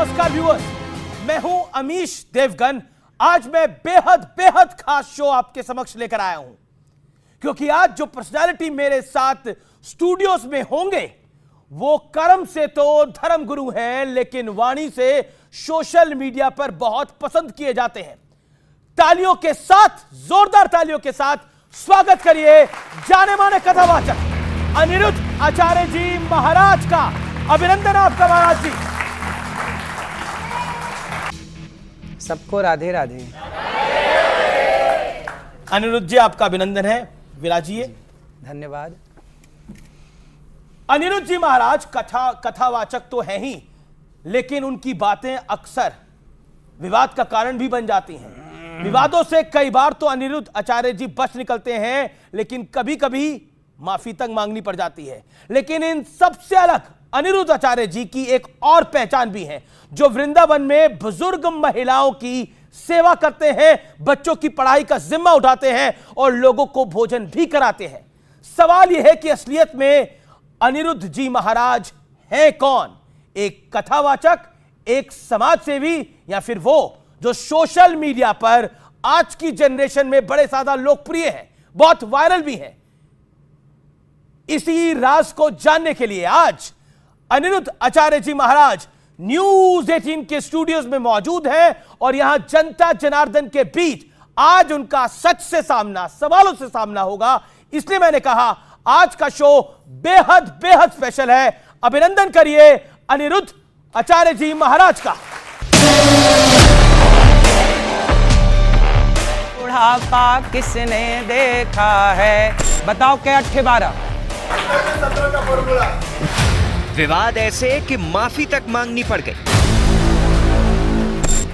नमस्कार व्यूअर्स, मैं हूं अमीश देवगन। आज मैं बेहद बेहद खास शो आपके समक्ष लेकर आया हूं, क्योंकि आज जो पर्सनालिटी मेरे साथ स्टूडियोज में होंगे वो कर्म से तो धर्म गुरु हैं, लेकिन वाणी से सोशल मीडिया पर बहुत पसंद किए जाते हैं। तालियों के साथ, जोरदार तालियों के साथ स्वागत करिए जाने माने कथावाचक अनिरुद्ध आचार्य जी महाराज का। अभिनंदन आपका महाराज जी। सबको राधे राधे। अनिरुद्ध जी आपका अभिनंदन है, विराजिए। धन्यवाद। अनिरुद्ध जी महाराज कथावाचक तो हैं ही, लेकिन उनकी बातें अक्सर विवाद का कारण भी बन जाती हैं। विवादों से कई बार तो अनिरुद्ध आचार्य जी बच निकलते हैं, लेकिन कभी कभी माफी तक मांगनी पड़ जाती है। लेकिन इन सबसे अलग अनिरुद्ध आचार्य जी की एक और पहचान भी है, जो वृंदावन में बुजुर्ग महिलाओं की सेवा करते हैं, बच्चों की पढ़ाई का जिम्मा उठाते हैं और लोगों को भोजन भी कराते हैं। सवाल यह है कि असलियत में अनिरुद्ध जी महाराज हैं कौन? एक कथावाचक, एक समाज सेवी, या फिर वो जो सोशल मीडिया पर आज की जनरेशन में बड़े ज्यादा लोकप्रिय हैं, बहुत वायरल भी हैं? इसी राज को जानने के लिए आज अनिरुद्ध आचार्य जी महाराज न्यूज 18 के स्टूडियोज में मौजूद हैं और यहां जनता जनार्दन के बीच आज उनका सच से सामना, सवालों से सामना होगा। इसलिए मैंने कहा आज का शो बेहद बेहद स्पेशल है। अभिनंदन करिए अनिरुद्ध आचार्य जी महाराज का। बुढ़ापा किसने देखा है, बताओ क्या 8-12। विवाद ऐसे कि माफी तक मांगनी पड़ गई।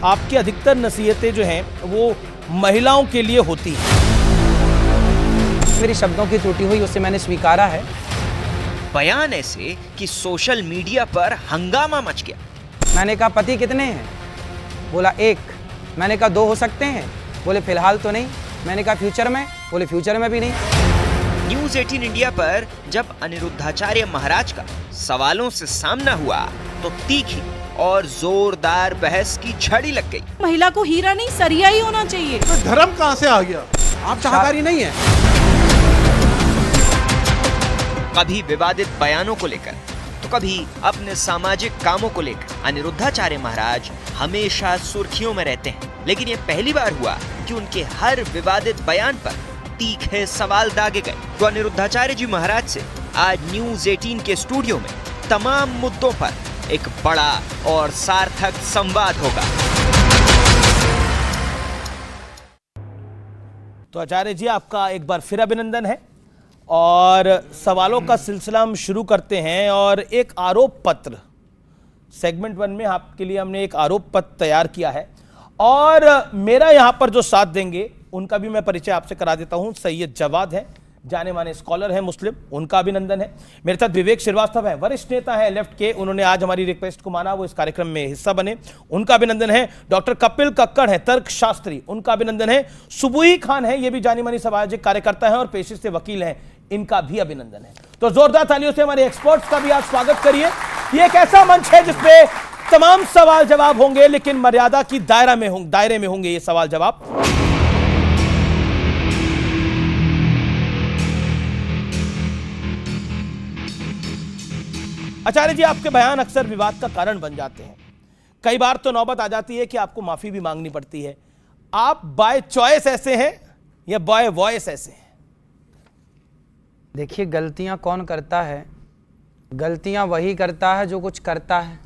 आपकी अधिकतर नसीहतें जो हैं वो महिलाओं के लिए होती हैं। मेरी शब्दों की त्रुटि हुई, उसे मैंने स्वीकारा है। बयान ऐसे कि सोशल मीडिया पर हंगामा मच गया। मैंने कहा पति कितने हैं? बोला 1। मैंने कहा 2 हो सकते हैं? बोले फिलहाल तो नहीं। मैंने कहा फ्यूचर में? बोले फ्यूचर में भी नहीं। न्यूज 18 इंडिया पर जब अनिरुद्धाचार्य महाराज का सवालों से सामना हुआ तो तीखी और जोरदार बहस की झड़ी लग गई। महिला को हीरा नहीं सरिया ही होना चाहिए। तो धर्म कहाँ से आ गया? आप शाकाहारी नहीं है? कभी विवादित बयानों को लेकर तो कभी अपने सामाजिक कामों को लेकर अनिरुद्धाचार्य महाराज हमेशा सुर्खियों में रहते हैं। लेकिन ये पहली बार हुआ कि उनके हर विवादित बयान पर तीखे सवाल दागे गए। तो अनिरुद्धाचार्य जी महाराज से आज न्यूज 18 के स्टूडियो में तमाम मुद्दों पर एक बड़ा और सार्थक संवाद होगा। तो आचार्य जी आपका एक बार फिर अभिनंदन है और सवालों का सिलसिला हम शुरू करते हैं। और एक आरोप पत्र सेगमेंट 1 में आपके लिए हमने एक आरोप पत्र तैयार किया है और मेरा यहां पर जो साथ देंगे उनका भी मैं परिचय आपसे करा देता हूं। सैयद जवाद है, जाने माने स्कॉलर है मुस्लिम, उनका अभिनंदन है। मेरे साथ विवेक श्रीवास्तव है, वरिष्ठ नेता है लेफ्ट के, उन्होंने आज हमारी रिक्वेस्ट को माना, वो इस कार्यक्रम में हिस्सा बने, उनका अभिनंदन है। डॉक्टर कपिल कक्कड़ है, तर्कशास्त्री, उनका अभिनंदन है। सुबुही खान है, ये भी जानी मानी सामाजिक कार्यकर्ता है और पेशे से वकील हैं, इनका भी अभिनंदन है। तो जोरदार तालियों से हमारे एक्सपर्ट्स का भी आप स्वागत करिए। ये एक ऐसा मंच है जिसपे तमाम सवाल जवाब होंगे, लेकिन मर्यादा की दायरे में होंगे ये सवाल जवाब। आचार्य जी आपके बयान अक्सर विवाद का कारण बन जाते हैं। कई बार तो नौबत आ जाती है कि आपको माफी भी मांगनी पड़ती है। आप बाय चॉइस ऐसे हैं या बाय वॉइस ऐसे हैं? देखिए, गलतियां कौन करता है? गलतियां वही करता है जो कुछ करता है।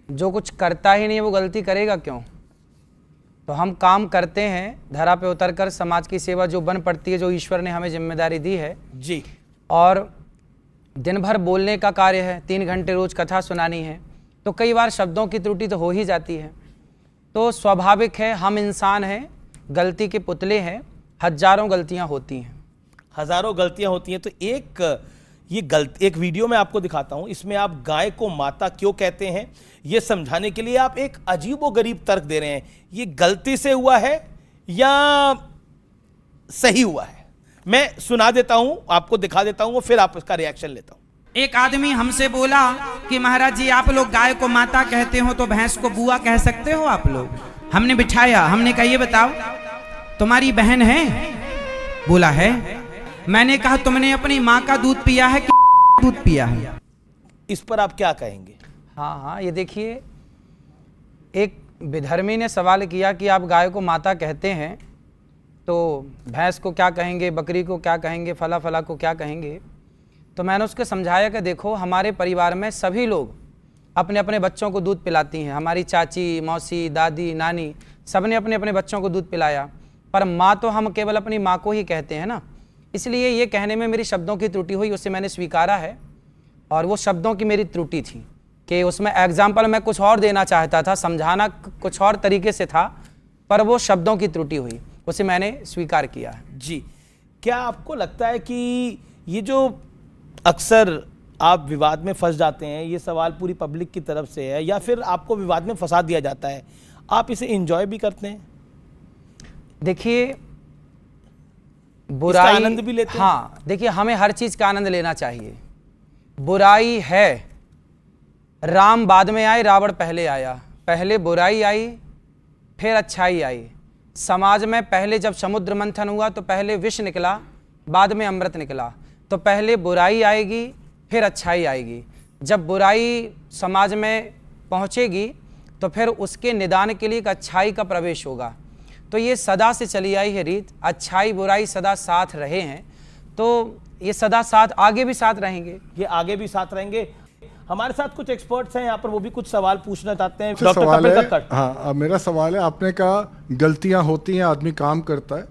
जो कुछ करता ही नहीं वो गलती करेगा क्यों? तो हम काम करते हैं धरा पे उतरकर, समाज की सेवा जो बन पड़ती है, जो ईश्वर ने हमें जिम्मेदारी दी है जी। और दिन भर बोलने का कार्य है, 3 घंटे रोज कथा सुनानी है, तो कई बार शब्दों की त्रुटि तो हो ही जाती है। तो स्वाभाविक है, हम इंसान हैं, गलती के पुतले हैं, हजारों गलतियां होती हैं। हजारों गलतियां होती हैं। तो एक वीडियो में आपको दिखाता हूं, इसमें आप गाय को माता क्यों कहते हैं यह समझाने के लिए आप एक अजीबोगरीब तर्क दे रहे हैं। ये गलती से हुआ है या सही हुआ है? मैं सुना देता हूं, आपको दिखा देता हूं, फिर आप इसका रिएक्शन लेता हूं। एक आदमी हमसे बोला कि महाराज जी आप लोग गाय को माता कहते हो तो भैंस को बुआ कह सकते हो आप लोग। हमने बिठाया, हमने कहा ये बताओ तुम्हारी बहन है? बोला है। मैंने कहा तुमने अपनी माँ का दूध पिया है कि दूध पिया है? इस पर आप क्या कहेंगे? हाँ, ये देखिए, एक विधर्मी ने सवाल किया कि आप गाय को माता कहते हैं तो भैंस को क्या कहेंगे, बकरी को क्या कहेंगे, फला फला को क्या कहेंगे। तो मैंने उसको समझाया कि देखो, हमारे परिवार में सभी लोग अपने अपने बच्चों को दूध पिलाती हैं। हमारी चाची, मौसी, दादी, नानी सब ने अपने अपने बच्चों को दूध पिलाया, पर माँ तो हम केवल अपनी माँ को ही कहते हैं ना। इसलिए ये कहने में मेरी शब्दों की त्रुटि हुई, उसे मैंने स्वीकारा है। और वो शब्दों की मेरी त्रुटि थी कि उसमें एग्जाम्पल मैं कुछ और देना चाहता था, समझाना कुछ और तरीके से था, पर वो शब्दों की त्रुटि हुई, उसे मैंने स्वीकार किया है। जी, क्या आपको लगता है कि ये जो अक्सर आप विवाद में फंस जाते हैं, ये सवाल पूरी पब्लिक की तरफ से है या फिर आपको विवाद में फंसा दिया जाता है, आप इसे एंजॉय भी करते हैं? देखिए, बुराई आनंद भी लेते हैं? हाँ, देखिए, हमें हर चीज का आनंद लेना चाहिए। बुराई है, राम बाद में आए, रावण पहले आया। पहले बुराई आई, फिर अच्छाई आई। समाज में पहले जब समुद्र मंथन हुआ तो पहले विष निकला, बाद में अमृत निकला। तो पहले बुराई आएगी, फिर अच्छाई आएगी। जब बुराई समाज में पहुंचेगी तो फिर उसके निदान के लिए एक अच्छाई का प्रवेश होगा। तो ये सदा से चली आई है रीत, अच्छाई बुराई सदा साथ रहे हैं, तो ये सदा साथ आगे भी साथ रहेंगे। ये आगे भी साथ रहेंगे। हमारे साथ कुछ एक्सपर्ट्स हैं यहाँ पर, वो भी कुछ सवाल पूछना चाहते हैं। सवाल डॉक्टर है, कपिल कक्कड़। हाँ, मेरा सवाल है, आपने कहा गलतियां होती हैं, आदमी काम करता है,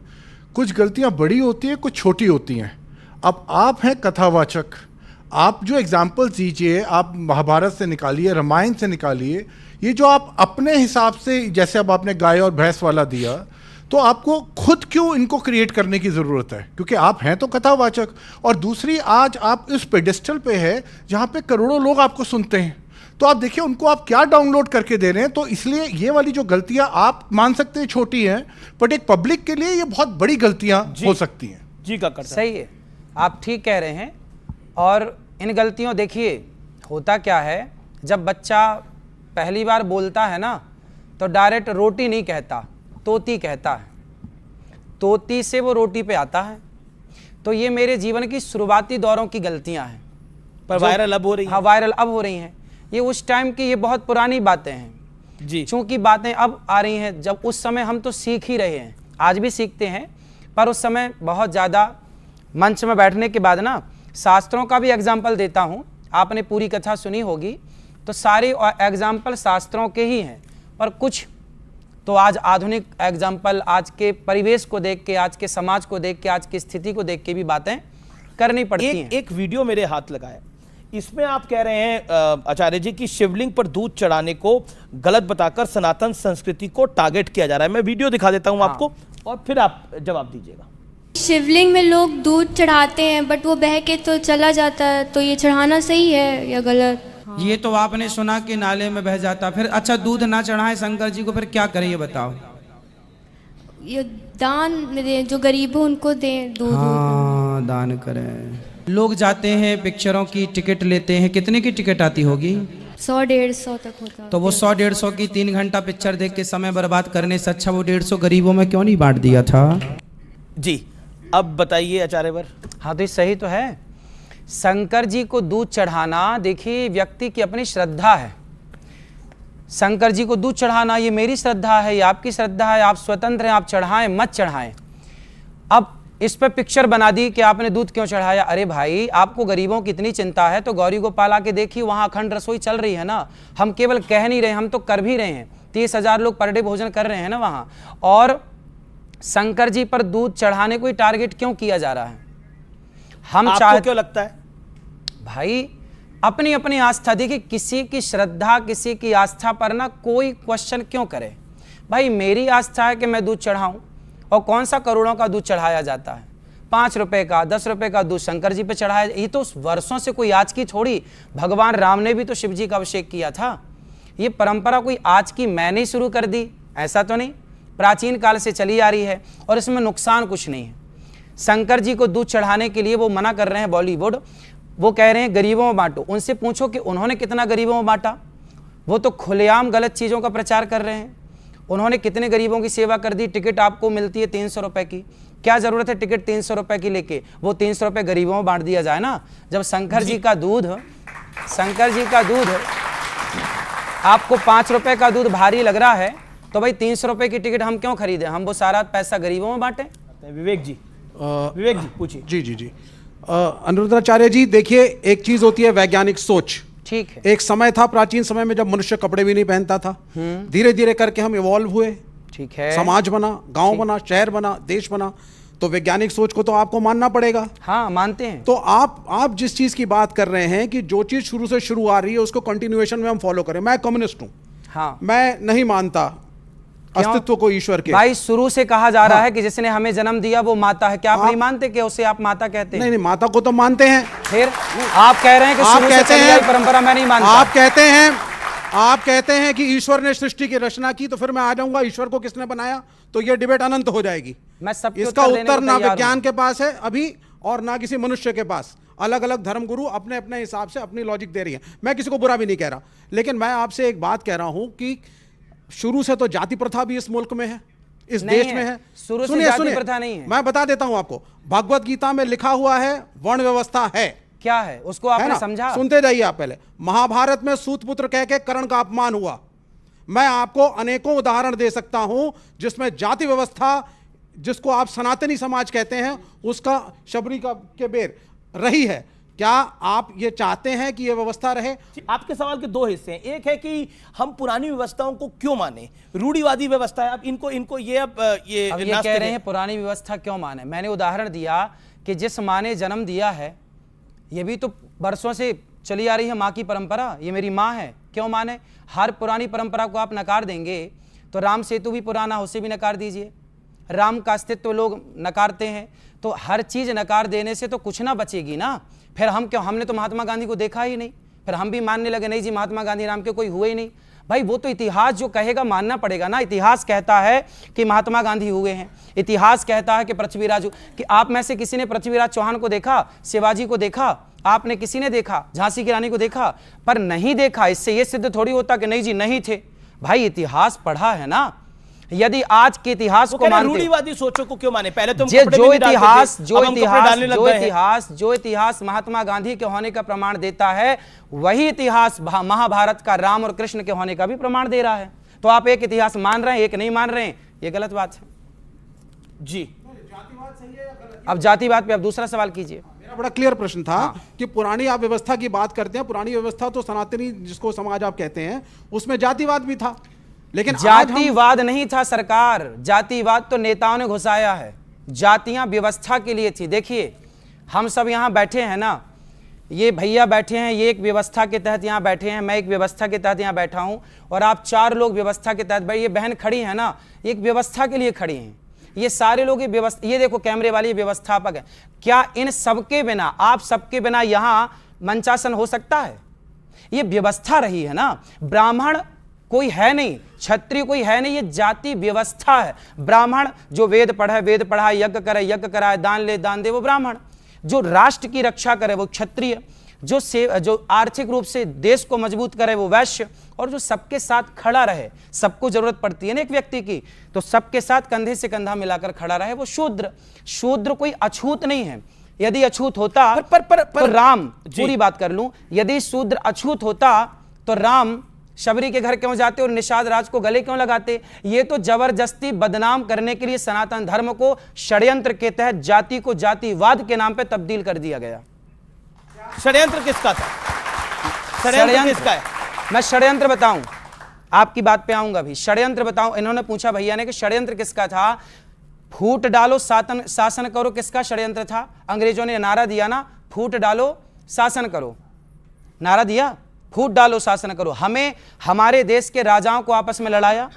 कुछ गलतियां बड़ी होती हैं, कुछ छोटी होती हैं। अब आप हैं कथावाचक, आप जो एग्जाम्पल दीजिए, आप महाभारत से निकालिए, रामायण से निकालिए, ये जो आप अपने हिसाब से, जैसे अब आपने गाय और भैंस वाला दिया, तो आपको खुद क्यों इनको क्रिएट करने की ज़रूरत है? क्योंकि आप हैं तो कथावाचक। और दूसरी, आज आप इस पेडिस्टल पे है जहाँ पे करोड़ों लोग आपको सुनते हैं, तो आप देखिए उनको आप क्या डाउनलोड करके दे रहे हैं। तो इसलिए ये वाली जो गलतियाँ आप मान सकते हैं छोटी हैं, बट एक पब्लिक के लिए ये बहुत बड़ी गलतियाँ हो सकती हैं। जी कक्कड़ साहब। सही है, आप ठीक कह रहे हैं। और इन गलतियों, देखिए होता क्या है, जब बच्चा पहली बार बोलता है ना, तो डायरेक्ट रोटी नहीं कहता, तोती कहता है। तोती से वो रोटी पे आता है। तो ये मेरे जीवन की शुरुआती दौरों की गलतियां हैं, पर वायरल अब हो रही है। हाँ, वायरल अब हो रही हैं। ये उस टाइम की, ये बहुत पुरानी बातें हैं जी। चूंकि बातें अब आ रही हैं, जब उस समय हम तो सीख ही रहे हैं, आज भी सीखते हैं, पर उस समय बहुत ज़्यादा मंच में बैठने के बाद ना, शास्त्रों का भी एग्जाम्पल देता हूँ। आपने पूरी कथा सुनी होगी, तो सारे एग्जाम्पल शास्त्रों के ही हैं, पर कुछ तो आज आधुनिक एग्जाम्पल, आज के परिवेश को देख के, आज के समाज को देख के, आज की स्थिति को देख के भी बातें करनी पड़ती हैं। एक वीडियो मेरे हाथ लगा है, इसमें आप कह रहे हैं आचार्य जी कि शिवलिंग पर दूध चढ़ाने को गलत बताकर सनातन संस्कृति को टारगेट किया जा रहा है। मैं वीडियो दिखा देता हूं आपको और फिर आप जवाब दीजिएगा। शिवलिंग में लोग दूध चढ़ाते हैं, बट वो बह के तो चला जाता है, तो ये चढ़ाना सही है या गलत? ये तो आपने सुना कि नाले में बह जाता। फिर अच्छा, दूध ना चढ़ाए शंकर जी को, फिर क्या करें ये बताओ? ये दान में दें, जो गरीब हो उनको दें दूध। हाँ, दान करें। लोग जाते हैं, पिक्चरों की टिकट लेते हैं, कितने की टिकट आती होगी? 100-150 तक होता। तो वो 100-150 की 3 घंटा पिक्चर देख के समय बर्बाद करने से अच्छा वो 150 गरीबों में क्यों नहीं बांट दिया था? जी, अब बताइए आचार्यवर। हाँ, तो ये सही तो है। शंकर जी को दूध चढ़ाना, देखिए व्यक्ति की अपनी श्रद्धा है। शंकर जी को दूध चढ़ाना, ये मेरी श्रद्धा है, ये आपकी श्रद्धा है, आप स्वतंत्र हैं, आप चढ़ाएं मत चढ़ाएं। अब इस पर पिक्चर बना दी कि आपने दूध क्यों चढ़ाया। अरे भाई, आपको गरीबों की इतनी चिंता है तो गौरी गोपाल आके देखिए, वहाँ अखंड रसोई चल रही है ना। हम केवल कह नहीं रहे, हम तो कर भी रहे हैं। 30,000 लोग पर डे भोजन कर रहे हैं ना वहाँ। और शंकर जी पर दूध चढ़ाने को ही टारगेट क्यों किया जा रहा है? हम आपको क्यों लगता है? भाई, अपनी अपनी आस्था, देखिए किसी की श्रद्धा, किसी की आस्था पर ना कोई क्वेश्चन क्यों करे। भाई, मेरी आस्था है कि मैं दूध चढ़ाऊं, और कौन सा करोड़ों का दूध चढ़ाया जाता है? 5 रुपए का, 10 रुपए का दूध शंकर जी पे चढ़ाया। ये तो वर्षों से, कोई आज की थोड़ी। भगवान राम ने भी तो शिव जी का अभिषेक किया था। ये परंपरा कोई आज की मैंने शुरू कर दी, ऐसा तो नहीं, प्राचीन काल से चली आ रही है, और इसमें नुकसान कुछ नहीं है। शंकर जी को दूध चढ़ाने के लिए वो मना कर रहे हैं बॉलीवुड। वो कह रहे हैं गरीबों में बांटो। उनसे पूछो कि उन्होंने कितना गरीबों में बांटा। वो तो खुलेआम गलत चीज़ों का प्रचार कर रहे हैं। उन्होंने कितने गरीबों की सेवा कर दी। टिकट आपको मिलती है 300 रुपए की, क्या ज़रूरत है टिकट 300 रुपए की लेके? वो 300 रुपए गरीबों में बांट दिया जाए ना। जब शंकर जी का दूध आपको 5 रुपए का दूध भारी लग रहा है तो भाई 300 रुपए की टिकट हम क्यों खरीदें? हम वो सारा पैसा गरीबों में बांटें। विवेक जी पूछिए। जी अनिरुद्धाचार्य जी, देखिए, एक चीज होती है वैज्ञानिक सोच। ठीक है। एक समय था, प्राचीन समय में, जब मनुष्य कपड़े भी नहीं पहनता था। धीरे धीरे करके हम इवॉल्व हुए। ठीक है। समाज बना, गांव बना, शहर बना, देश बना। तो वैज्ञानिक सोच को तो आपको मानना पड़ेगा। हाँ, मानते हैं। तो आप जिस चीज की बात कर रहे हैं कि जो चीज शुरू से शुरू आ रही है उसको कंटिन्यूएशन में हम फॉलो करें। मैं कम्युनिस्ट हूं। हाँ। मैं नहीं मानता अस्तित्व को ईश्वर के। भाई शुरू से कहा जा रहा है कि जिसने हमें जन्म दिया वो माता है। क्या आप नहीं मानते कि उसे आप माता कहते हैं? नहीं, माता को तो मानते हैं। फिर आप कह रहे हैं कि शुरू से चली आई परंपरा मैं नहीं मानता। आप कहते हैं कि ईश्वर ने सृष्टि की रचना की, तो फिर मैं आ जाऊंगा ईश्वर को किसने बनाया, तो ये डिबेट अनंत हो जाएगी। मैं सबके इसका उत्तर ना तैयार विज्ञान के पास है अभी और ना किसी मनुष्य के पास। अलग अलग धर्मगुरु अपने अपने हिसाब से अपनी लॉजिक दे रही है। मैं किसी को बुरा भी नहीं कह रहा, लेकिन मैं आपसे एक बात कह रहा हूं कि शुरू से तो जाति प्रथा भी इस मुल्क में है, इस देश में है। शुरू से जाति प्रथा नहीं है। मैं बता देता हूं आपको, भगवत गीता में लिखा हुआ है वर्ण व्यवस्था है। क्या है उसको आपने समझा? सुनते जाइए आप पहले। महाभारत में सूतपुत्र कह के कर्ण का अपमान हुआ। मैं आपको अनेकों उदाहरण दे सकता हूं जिसमें जाति व्यवस्था, जिसको आप सनातनी समाज कहते हैं, उसका शबरी का के बेर रही है। क्या आप ये चाहते हैं कि ये व्यवस्था रहे? आपके सवाल के दो हिस्से हैं। एक है कि हम पुरानी व्यवस्थाओं को क्यों माने, रूढ़िवादी व्यवस्था है। आप इनको ये कह रहे हैं पुरानी व्यवस्था क्यों माने। मैंने उदाहरण दिया कि जिस माँ ने जन्म दिया है, ये भी तो बरसों से चली आ रही है माँ की परंपरा, ये मेरी माँ है, क्यों माने? हर पुरानी परंपरा को आप नकार देंगे तो राम सेतु भी पुराना, उसे भी नकार दीजिए। राम का अस्तित्व लोग नकारते हैं, तो हर चीज़ नकार देने से तो कुछ ना बचेगी ना। फिर हम क्यों, हमने तो महात्मा गांधी को देखा ही नहीं, फिर हम भी मानने लगे नहीं जी महात्मा गांधी नाम के कोई हुए ही नहीं। भाई वो तो इतिहास जो कहेगा मानना पड़ेगा ना। इतिहास कहता है कि महात्मा गांधी हुए हैं, इतिहास कहता है कि पृथ्वीराज, कि आप में से किसी ने पृथ्वीराज चौहान को देखा, शिवाजी को देखा? आपने किसी ने देखा? झांसी की रानी को देखा? पर नहीं देखा, इससे ये सिद्ध थोड़ी होता कि नहीं जी नहीं थे। भाई इतिहास पढ़ा है ना। यदि आज के इतिहास को मानते, रूढ़िवादी सोचों को क्यों माने? पहले तो जो इतिहास महात्मा गांधी के होने का प्रमाण देता है, वही इतिहास महाभारत का राम और कृष्ण के होने का भी प्रमाण दे रहा है। तो आप एक इतिहास मान रहे हैं, एक नहीं मान रहे हैं, ये गलत बात है जी। अब जातिवाद पे आप दूसरा सवाल कीजिए। मेरा बड़ा क्लियर प्रश्न था कि पुरानी आप व्यवस्था की बात करते हैं, पुरानी व्यवस्था तो सनातनी जिसको समाज आप कहते हैं, उसमें जातिवाद भी था, लेकिन जातिवाद नहीं था सरकार। जातिवाद तो नेताओं ने घुसाया है। जातियां व्यवस्था के लिए थी। देखिए हम सब यहां बैठे हैं ना, ये भैया बैठे हैं, ये एक व्यवस्था के तहत यहां बैठे हैं, मैं एक व्यवस्था के तहत यहां बैठा हूं, और आप 4 लोग व्यवस्था के तहत। भाई ये बहन खड़ी है ना, एक व्यवस्था के लिए खड़ी हैं। ये सारे लोग ये व्यवस्था, ये देखो कैमरे वाली व्यवस्थापक है। क्या इन सबके बिना, आप सबके बिना यहां मंचासन हो सकता है? ये व्यवस्था रही है ना। ब्राह्मण कोई है नहीं, क्षत्रिय कोई है नहीं, ये जाति व्यवस्था है। ब्राह्मण जो वेद पढ़े वेद पढ़ाए, यज्ञ करे यज्ञ कराए, दान ले दान दे वो ब्राह्मण। जो राष्ट्र की रक्षा करे वो क्षत्रिय, जो आर्थिक रूप से देश को मजबूत करे वो वैश्य, और जो सबके साथ खड़ा रहे, सबको जरूरत पड़ती है ना एक व्यक्ति की, तो सबके साथ कंधे से कंधा मिलाकर खड़ा रहे वो शूद्र। शूद्र कोई अछूत नहीं है। यदि अछूत होता तो राम, पूरी बात कर लूं, यदि शूद्र अछूत होता तो राम शबरी के घर क्यों जाते और निषाद राज को गले क्यों लगाते? ये तो जबरदस्ती बदनाम करने के लिए सनातन धर्म को षड्यंत्र के तहत जाति को जातिवाद के नाम पे तब्दील कर दिया गया। षड्यंत्र किसका था? षड्यंत्र किसका है? मैं षड्यंत्र बताऊं, आपकी बात पे आऊंगा भी। षड्यंत्र बताऊं, इन्होंने पूछा भैया ने कि षड्यंत्र किसका था। फूट डालो शासन करो, किसका षड्यंत्र था? अंग्रेजों ने नारा दिया ना, फूट डालो शासन करो, नारा दिया, फूट डालो शासन करो। हमें हमारे देश के राजाओं को आपस में लड़ाया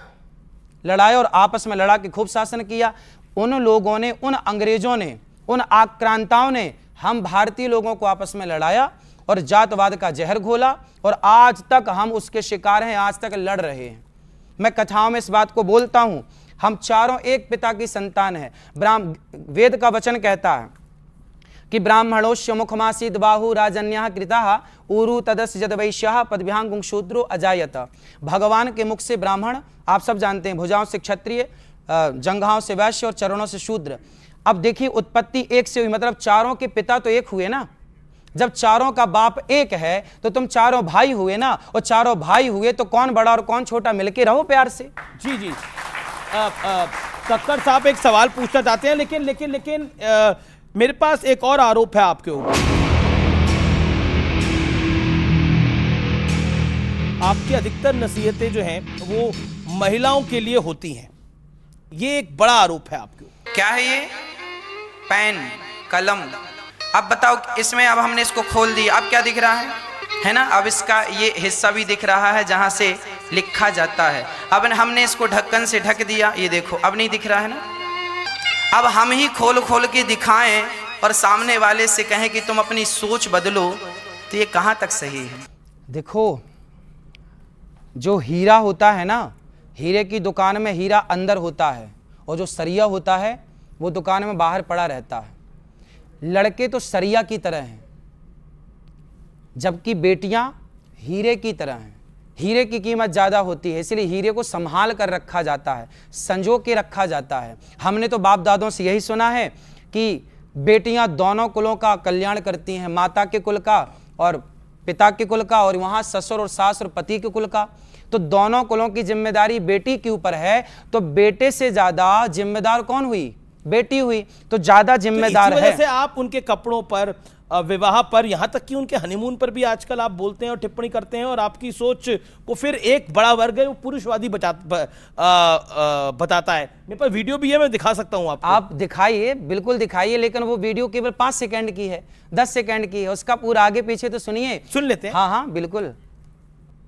और आपस में लड़ा के खूब शासन किया। उन लोगों ने, उन अंग्रेजों ने, उन आक्रांताओं ने हम भारतीय लोगों को आपस में लड़ाया और जातवाद का जहर घोला, और आज तक हम उसके शिकार हैं, आज तक लड़ रहे हैं। मैं कथाओं में इस बात को बोलता हूं, हम चारों एक पिता की संतान हैं। वेद का वचन कहता है कि ब्राह्मणोस्य मुखमासीद बाहु राजन्यः कृतः ऊरु तदस्य जदवैश्यः पदभ्यां शूद्रो अजायत। भगवान के मुख से ब्राह्मण, आप सब जानते हैं, भुजाओं से क्षत्रिय, जंघाओं से वैश्य और चरणों से शूद्र। अब देखिए उत्पत्ति एक से हुई, मतलब चारों के पिता तो एक हुए ना। जब चारों का बाप एक है तो तुम चारों भाई हुए ना, और चारों भाई हुए तो कौन बड़ा और कौन छोटा, मिलके रहो प्यार से। जी जी, कक्कड़ साहब एक सवाल पूछना चाहते हैं, लेकिन मेरे पास एक और आरोप है आपके ऊपर। आपकी अधिकतर नसीहतें जो हैं वो महिलाओं के लिए होती हैं, ये एक बड़ा आरोप है आपके ऊपर। क्या है ये? पेन, कलम। अब बताओ, इसमें अब हमने इसको खोल दिया, अब क्या दिख रहा है ना? अब इसका ये हिस्सा भी दिख रहा है जहां से लिखा जाता है। अब हमने इसको ढक्कन से ढक दिया, ये देखो अब नहीं दिख रहा है ना। अब हम ही खोल खोल के दिखाएं और सामने वाले से कहें कि तुम अपनी सोच बदलो, तो ये कहां तक सही है? देखो, जो हीरा होता है ना, हीरे की दुकान में हीरा अंदर होता है, और जो सरिया होता है वो दुकान में बाहर पड़ा रहता है। लड़के तो सरिया की तरह हैं, जबकि बेटियां हीरे की तरह हैं। हीरे की कीमत ज़्यादा होती है, इसलिए हीरे को संभाल कर रखा जाता है, संजो के रखा जाता है। हमने तो बाप दादों से यही सुना है कि बेटियां दोनों कुलों का कल्याण करती हैं, माता के कुल का और पिता के कुल का, और वहाँ ससुर और सास और पति के कुल का। तो दोनों कुलों की जिम्मेदारी बेटी के ऊपर है, तो बेटे से ज़्यादा जिम्मेदार कौन हुई? बेटी हुई, तो ज़्यादा जिम्मेदार है। से आप उनके कपड़ों पर, विवाह पर, यहाँ तक कि उनके हनीमून पर भी आजकल आप बोलते हैं और टिप्पणी करते हैं, और आपकी सोच को फिर एक बड़ा वर्ग है वो पुरुषवादी बताता है। मेरे पास वीडियो भी है, मैं दिखा सकता हूँ आपको। आप दिखाइए, बिल्कुल दिखाइए, लेकिन वो वीडियो केवल 5 सेकंड की है, 10 सेकंड की है, उसका पूरा आगे पीछे तो सुनिए। सुन लेते हैं। हाँ हाँ बिल्कुल।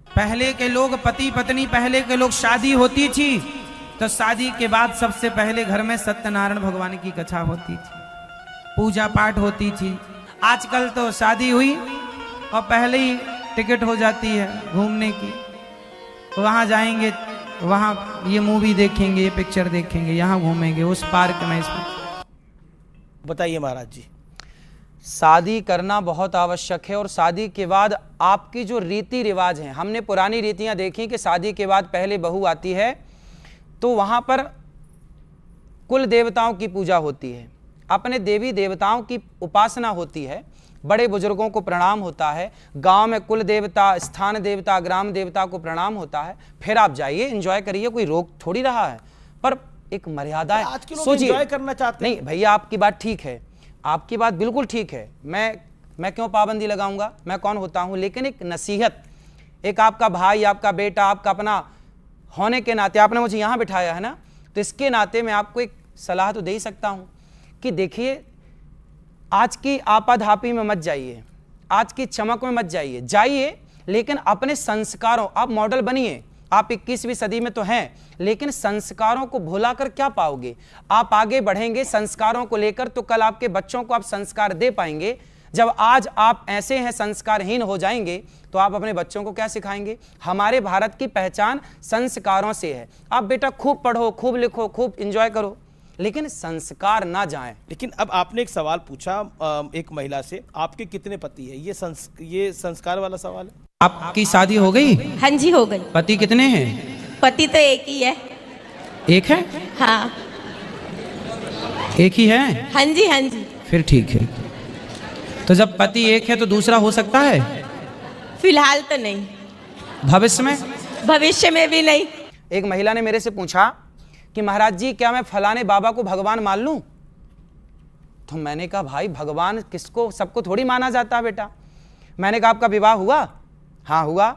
पहले के लोग पति पत्नी, पहले के लोग शादी होती थी तो शादी के बाद सबसे पहले घर में सत्यनारायण भगवान की कथा होती थी, पूजा पाठ होती थी। आजकल तो शादी हुई और पहले ही टिकट हो जाती है घूमने की, वहां जाएंगे, वहां ये मूवी देखेंगे, ये पिक्चर देखेंगे, यहाँ घूमेंगे, उस पार्क में, इसमें। बताइए महाराज जी। शादी करना बहुत आवश्यक है, और शादी के बाद आपकी जो रीति रिवाज हैं, हमने पुरानी रीतियां देखी कि शादी के बाद पहले बहू आती है तो वहाँ पर कुल देवताओं की पूजा होती है, अपने देवी देवताओं की उपासना होती है, बड़े बुजुर्गों को प्रणाम होता है, गांव में कुल देवता, स्थान देवता, ग्राम देवता को प्रणाम होता है। फिर आप जाइए, एंजॉय करिए, कोई रोक थोड़ी रहा है, पर एक मर्यादा है। आज के लोग एंजॉय करना चाहते हैं। नहीं भैया, आपकी बात ठीक है, आपकी बात बिल्कुल ठीक है, मैं क्यों पाबंदी लगाऊंगा, मैं कौन होता हूं? लेकिन एक नसीहत, एक आपका भाई, आपका बेटा, आपका अपना होने के नाते आपने मुझे यहाँ बिठाया है ना, तो इसके नाते मैं आपको एक सलाह तो दे ही सकता हूँ कि देखिए, आज की आपाधापी में मत जाइए, आज की चमक में मत जाइए, लेकिन अपने संस्कारों, आप मॉडल बनिए। आप 21वीं सदी में तो हैं, लेकिन संस्कारों को भुलाकर क्या पाओगे? आप आगे बढ़ेंगे संस्कारों को लेकर, तो कल आपके बच्चों को आप संस्कार दे पाएंगे। जब आज आप ऐसे हैं, संस्कारहीन हो जाएंगे, तो आप अपने बच्चों को क्या सिखाएंगे? हमारे भारत की पहचान संस्कारों से है। आप बेटा खूब पढ़ो, खूब लिखो, खूब एंजॉय करो, लेकिन संस्कार ना जाएं। लेकिन अब आपने एक सवाल पूछा एक महिला से, आपके कितने पति है? ये संस्कार वाला सवाल है। आपकी शादी हो गई? हाँ जी हो गई। पति कितने हैं? पति तो एक ही है। एक है? हाँ। एक ही है? हाँ जी, हाँ जी। फिर ठीक है। तो जब पति एक है तो दूसरा हो सकता है? फिलहाल तो नहीं। भविष्य में? भविष्य में भी नहीं। एक महिला ने मेरे से पूछा कि महाराज जी, क्या मैं फलाने बाबा को भगवान मान लूं? तो मैंने कहा, भाई भगवान किसको, सबको थोड़ी माना जाता है बेटा। मैंने कहा, आपका विवाह हुआ? हाँ हुआ।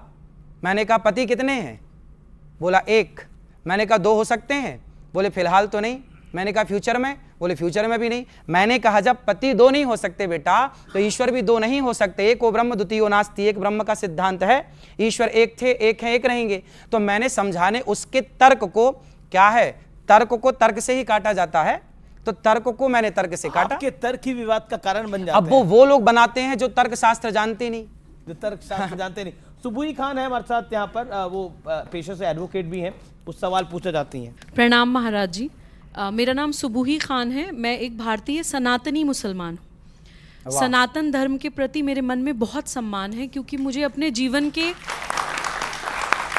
मैंने कहा, पति कितने हैं? बोला 1। मैंने कहा 2 हो सकते हैं? बोले फिलहाल तो नहीं। मैंने कहा फ्यूचर में? बोले फ्यूचर में भी नहीं। मैंने कहा, जब पति 2 नहीं हो सकते बेटा, तो ईश्वर भी 2 नहीं हो सकते। एको ब्रह्म द्वितीयो नास्ति, एक ब्रह्म का सिद्धांत है। ईश्वर एक थे, एक हैं, एक रहेंगे। तो मैंने समझाने उसके तर्क को, क्या है, तर्क को तर्क से ही काटा जाता है, तो तर्क को मैंने तर्क से काटा। आपके तर्क ही विवाद का कारण बन जाते अब वो लोग बनाते हैं जो तर्क शास्त्र जानते नहीं, जो तर्क शास्त्र जानते नहीं। सुबुही खान है हमारे साथ यहाँ पर, वो पेशे से एडवोकेट भी हैं, कुछ सवाल पूछना चाहती हैं। प्रणाम महाराज जी। मेरा नाम सुबुही खान है, मैं एक भारतीय सनातनी मुसलमान हूँ। सनातन धर्म के प्रति मेरे मन में बहुत सम्मान है, क्योंकि मुझे अपने जीवन के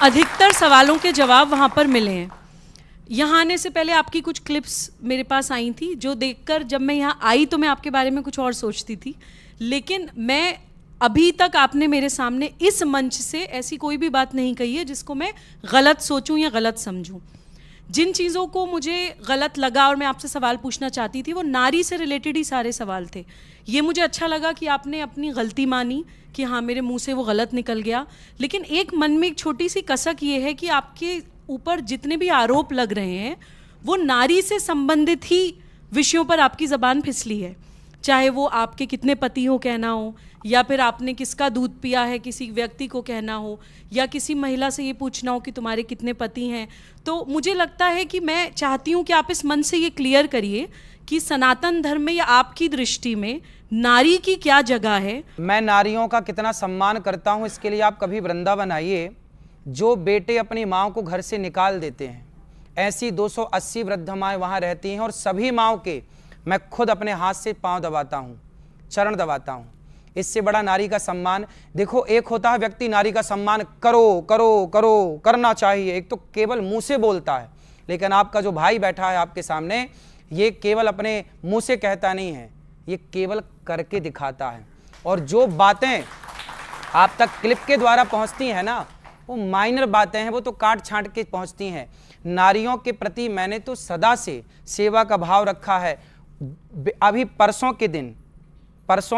अधिकतर सवालों के जवाब वहाँ पर मिले हैं। यहाँ आने से पहले आपकी कुछ क्लिप्स मेरे पास आई थी, जो देखकर जब मैं यहाँ आई तो मैं आपके बारे में कुछ और सोचती थी, लेकिन मैं अभी तक आपने मेरे सामने इस मंच से ऐसी कोई भी बात नहीं कही है जिसको मैं गलत सोचूं या गलत समझूं। जिन चीज़ों को मुझे गलत लगा और मैं आपसे सवाल पूछना चाहती थी वो नारी से रिलेटेड ही सारे सवाल थे। ये मुझे अच्छा लगा कि आपने अपनी गलती मानी कि हाँ मेरे मुंह से वो गलत निकल गया, लेकिन एक मन में एक छोटी सी कसक ये है कि आपके ऊपर जितने भी आरोप लग रहे हैं वो नारी से संबंधित ही विषयों पर आपकी ज़बान फिसली है, चाहे वो आपके कितने पति हो कहना हो, या फिर आपने किसका दूध पिया है किसी व्यक्ति को कहना हो, या किसी महिला से ये पूछना हो कि तुम्हारे कितने पति हैं। तो मुझे लगता है कि मैं चाहती हूँ कि आप इस मन से ये क्लियर करिए कि सनातन धर्म में या आपकी दृष्टि में नारी की क्या जगह है। मैं नारियों का कितना सम्मान करता हूँ इसके लिए आप कभी वृंदावन आइए। जो बेटे अपनी माँ को घर से निकाल देते हैं, ऐसी 280 वृद्ध माएँ वहाँ रहती हैं, और सभी माँओं के मैं खुद अपने हाथ से पाँव दबाता हूँ, चरण दबाता हूँ। इससे बड़ा नारी का सम्मान देखो, एक होता है व्यक्ति नारी का सम्मान करो करो करो करना चाहिए, एक तो केवल मुंह से बोलता है, लेकिन आपका जो भाई बैठा है आपके सामने ये केवल अपने मुंह से कहता नहीं है, ये केवल करके दिखाता है। और जो बातें आप तक क्लिप के द्वारा पहुंचती हैं ना, वो माइनर बातें हैं, वो तो काट छांट के पहुंचती हैं। नारियों के प्रति मैंने तो सदा से सेवा का भाव रखा है। अभी परसों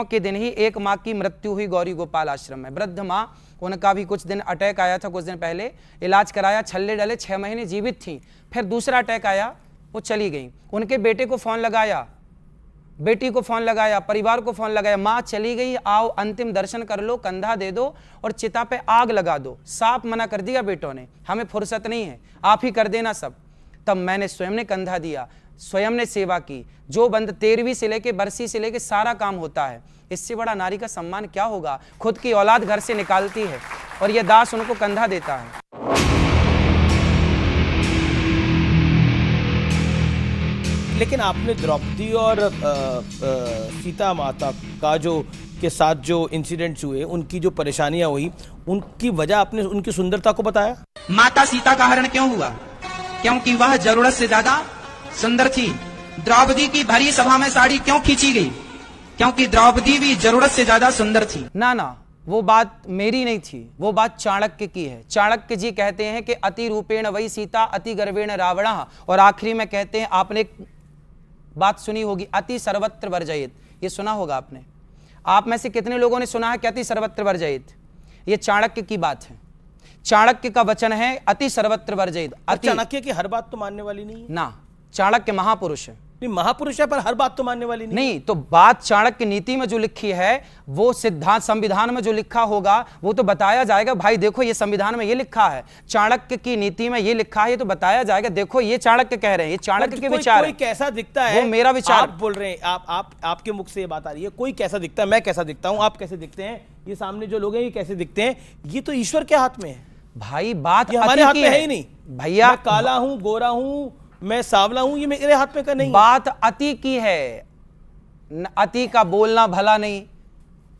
के दिन ही एक माँ की मृत्यु हुई गौरी गोपाल आश्रम में, वृद्ध माँ, उनका भी कुछ दिन अटैक आया था, कुछ दिन पहले इलाज कराया, छल्ले डले, 6 महीने जीवित थी, फिर दूसरा अटैक आया, वो चली गई। उनके बेटे को फ़ोन लगाया, बेटी को फ़ोन लगाया, परिवार को फ़ोन लगाया, माँ चली गई, आओ अंतिम दर्शन कर लो, कंधा दे दो और चिता पे आग लगा दो। साफ मना कर दिया बेटों ने, हमें फुर्सत नहीं है, आप ही कर देना सब। तब मैंने स्वयं ने कंधा दिया, स्वयं ने सेवा की। जो बंद 13वीं से लेके बरसी से लेके सारा काम होता है। इससे बड़ा नारी का सम्मान क्या होगा। खुद की औलाद घर से निकालती है और यह दास उनको कंधा देता है। लेकिन आपने द्रौपदी और सीता माता का जो के साथ जो इंसिडेंट्स हुए, उनकी जो परेशानियां हुई, उनकी वजह आपने उनकी सुंदरता को बताया। माता सीता का हरण क्यों हुआ? क्योंकि वह जरूरत से ज्यादा सुंदर थी। द्रौपदी की भरी सभा में साड़ी क्यों खींची गई? क्योंकि द्रौपदी भी जरूरत से ज्यादा सुंदर थी। ना, वो बात मेरी नहीं थी, वो बात चाणक्य की है। चाणक्य जी कहते हैं कि अति रूपेण वही सीता, अति गर्वेण रावणः, और आखिरी में कहते हैं, आपने एक बात सुनी होगी, अति सर्वत्र वर्जयेत। ये सुना होगा आपने। आप में से कितने लोगों ने सुना है कि अति सर्वत्र वर्जयेत? ये चाणक्य की बात है। चाणक्य का वचन है अति सर्वत्र वर्जयेत। चाणक्य की हर बात तो मानने वाली नहीं है ना, चाणक्य महापुरुष है। नहीं, महापुरुष है पर हर बात तो मानने वाली नहीं। तो बात चाणक्य नीति में जो लिखी है, वो सिद्धांत संविधान में जो लिखा होगा वो तो बताया जाएगा। भाई देखो ये संविधान में ये लिखा है, चाणक्य की नीति में ये लिखा है, ये तो बताया जाएगा। देखो ये चाणक्य कह रहे हैं, ये चाणक्य के विचार कोई कैसा दिखता है, वो मेरा विचार। आप बोल रहे हैं, आपके मुख से ये बात आ रही है, कोई कैसा दिखता है, मैं कैसा दिखता हूं, आप कैसे दिखते हैं, ये सामने जो लोग हैं ये कैसे दिखते हैं, ये तो ईश्वर के हाथ में है भाई। बात हमारे हाथ में है ही नहीं भैया। मैं काला हूं, गोरा हूं, मैं सांवला हूं, ये मेरे हाथ में का नहीं। बात अति की है, अति का बोलना भला नहीं।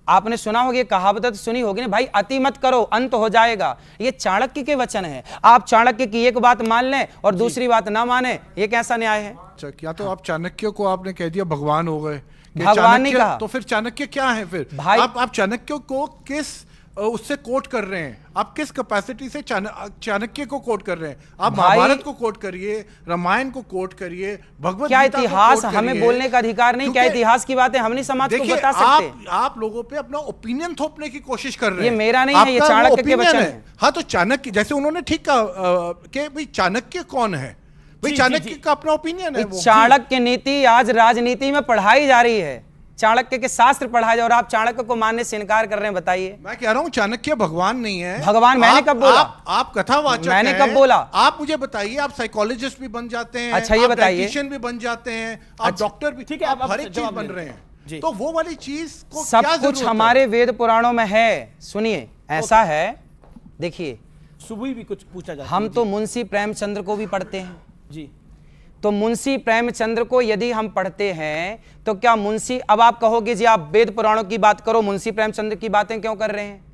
आपने सुना होगा, ये कहावत तो सुनी होगी ना भाई, अति मत करो अंत हो जाएगा। ये चाणक्य के वचन है। आप चाणक्य की एक बात मान लें और दूसरी बात ना माने, ये कैसा न्याय है? अच्छा, क्या तो आप चाणक्य को आपने कह दिया भगवान हो गए? भगवान नहीं कहा। तो फिर चाणक्य क्या है फिर भाई? आप चाणक्य को किस उससे कोट कर रहे हैं? आप किस कैपेसिटी से चाणक्य को कोट कर रहे हैं? आप महाभारत को कोट करिए, रामायण को कोट करिए, भगवत क्या गीता इतिहास को कोट हमें करिए। बोलने का अधिकार नहीं? क्या इतिहास की बातें हम नहीं समाज को बता सकते? आप लोगों पे अपना ओपिनियन थोपने की कोशिश कर रहे हैं। ये मेरा नहीं है, ये चाणक्य के वचन है। हाँ, तो चाणक्य जैसे उन्होंने ठीक कहा कि भाई चाणक्य कौन है, भाई चाणक्य का अपना ओपिनियन है। चाणक्य नीति आज राजनीति में पढ़ाई जा रही है, चाणक्य के शास्त्र पढ़ाए जाए और आप चाणक्य को मानने से इनकार कर रहे हैं। बताइए। मैं कह रहा हूं चाणक्य भगवान नहीं है। भगवान मैंने कब बोला? आप कथावाचक हैं। मैंने कब बोला? आप मुझे बताइए, आप साइकोलॉजिस्ट भी बन जाते हैं, अच्छा ये बताइए, डायटीशियन भी बन जाते हैं, आप डॉक्टर भी, ठीक है, आप हर एक चीज बन रहे हैं। तो वो वाली चीज को सब क्या कुछ हमारे वेद पुराणों में है। सुनिए, ऐसा है, देखिए, सुबह भी कुछ पूछना चाहते हम तो मुंशी प्रेमचंद्र को भी पढ़ते हैं जी। तो मुंशी प्रेमचंद्र को यदि हम पढ़ते हैं तो क्या मुंशी, अब आप कहोगे जी आप वेद पुराणों की बात करो, मुंशी प्रेमचंद्र की बातें क्यों कर रहे हैं?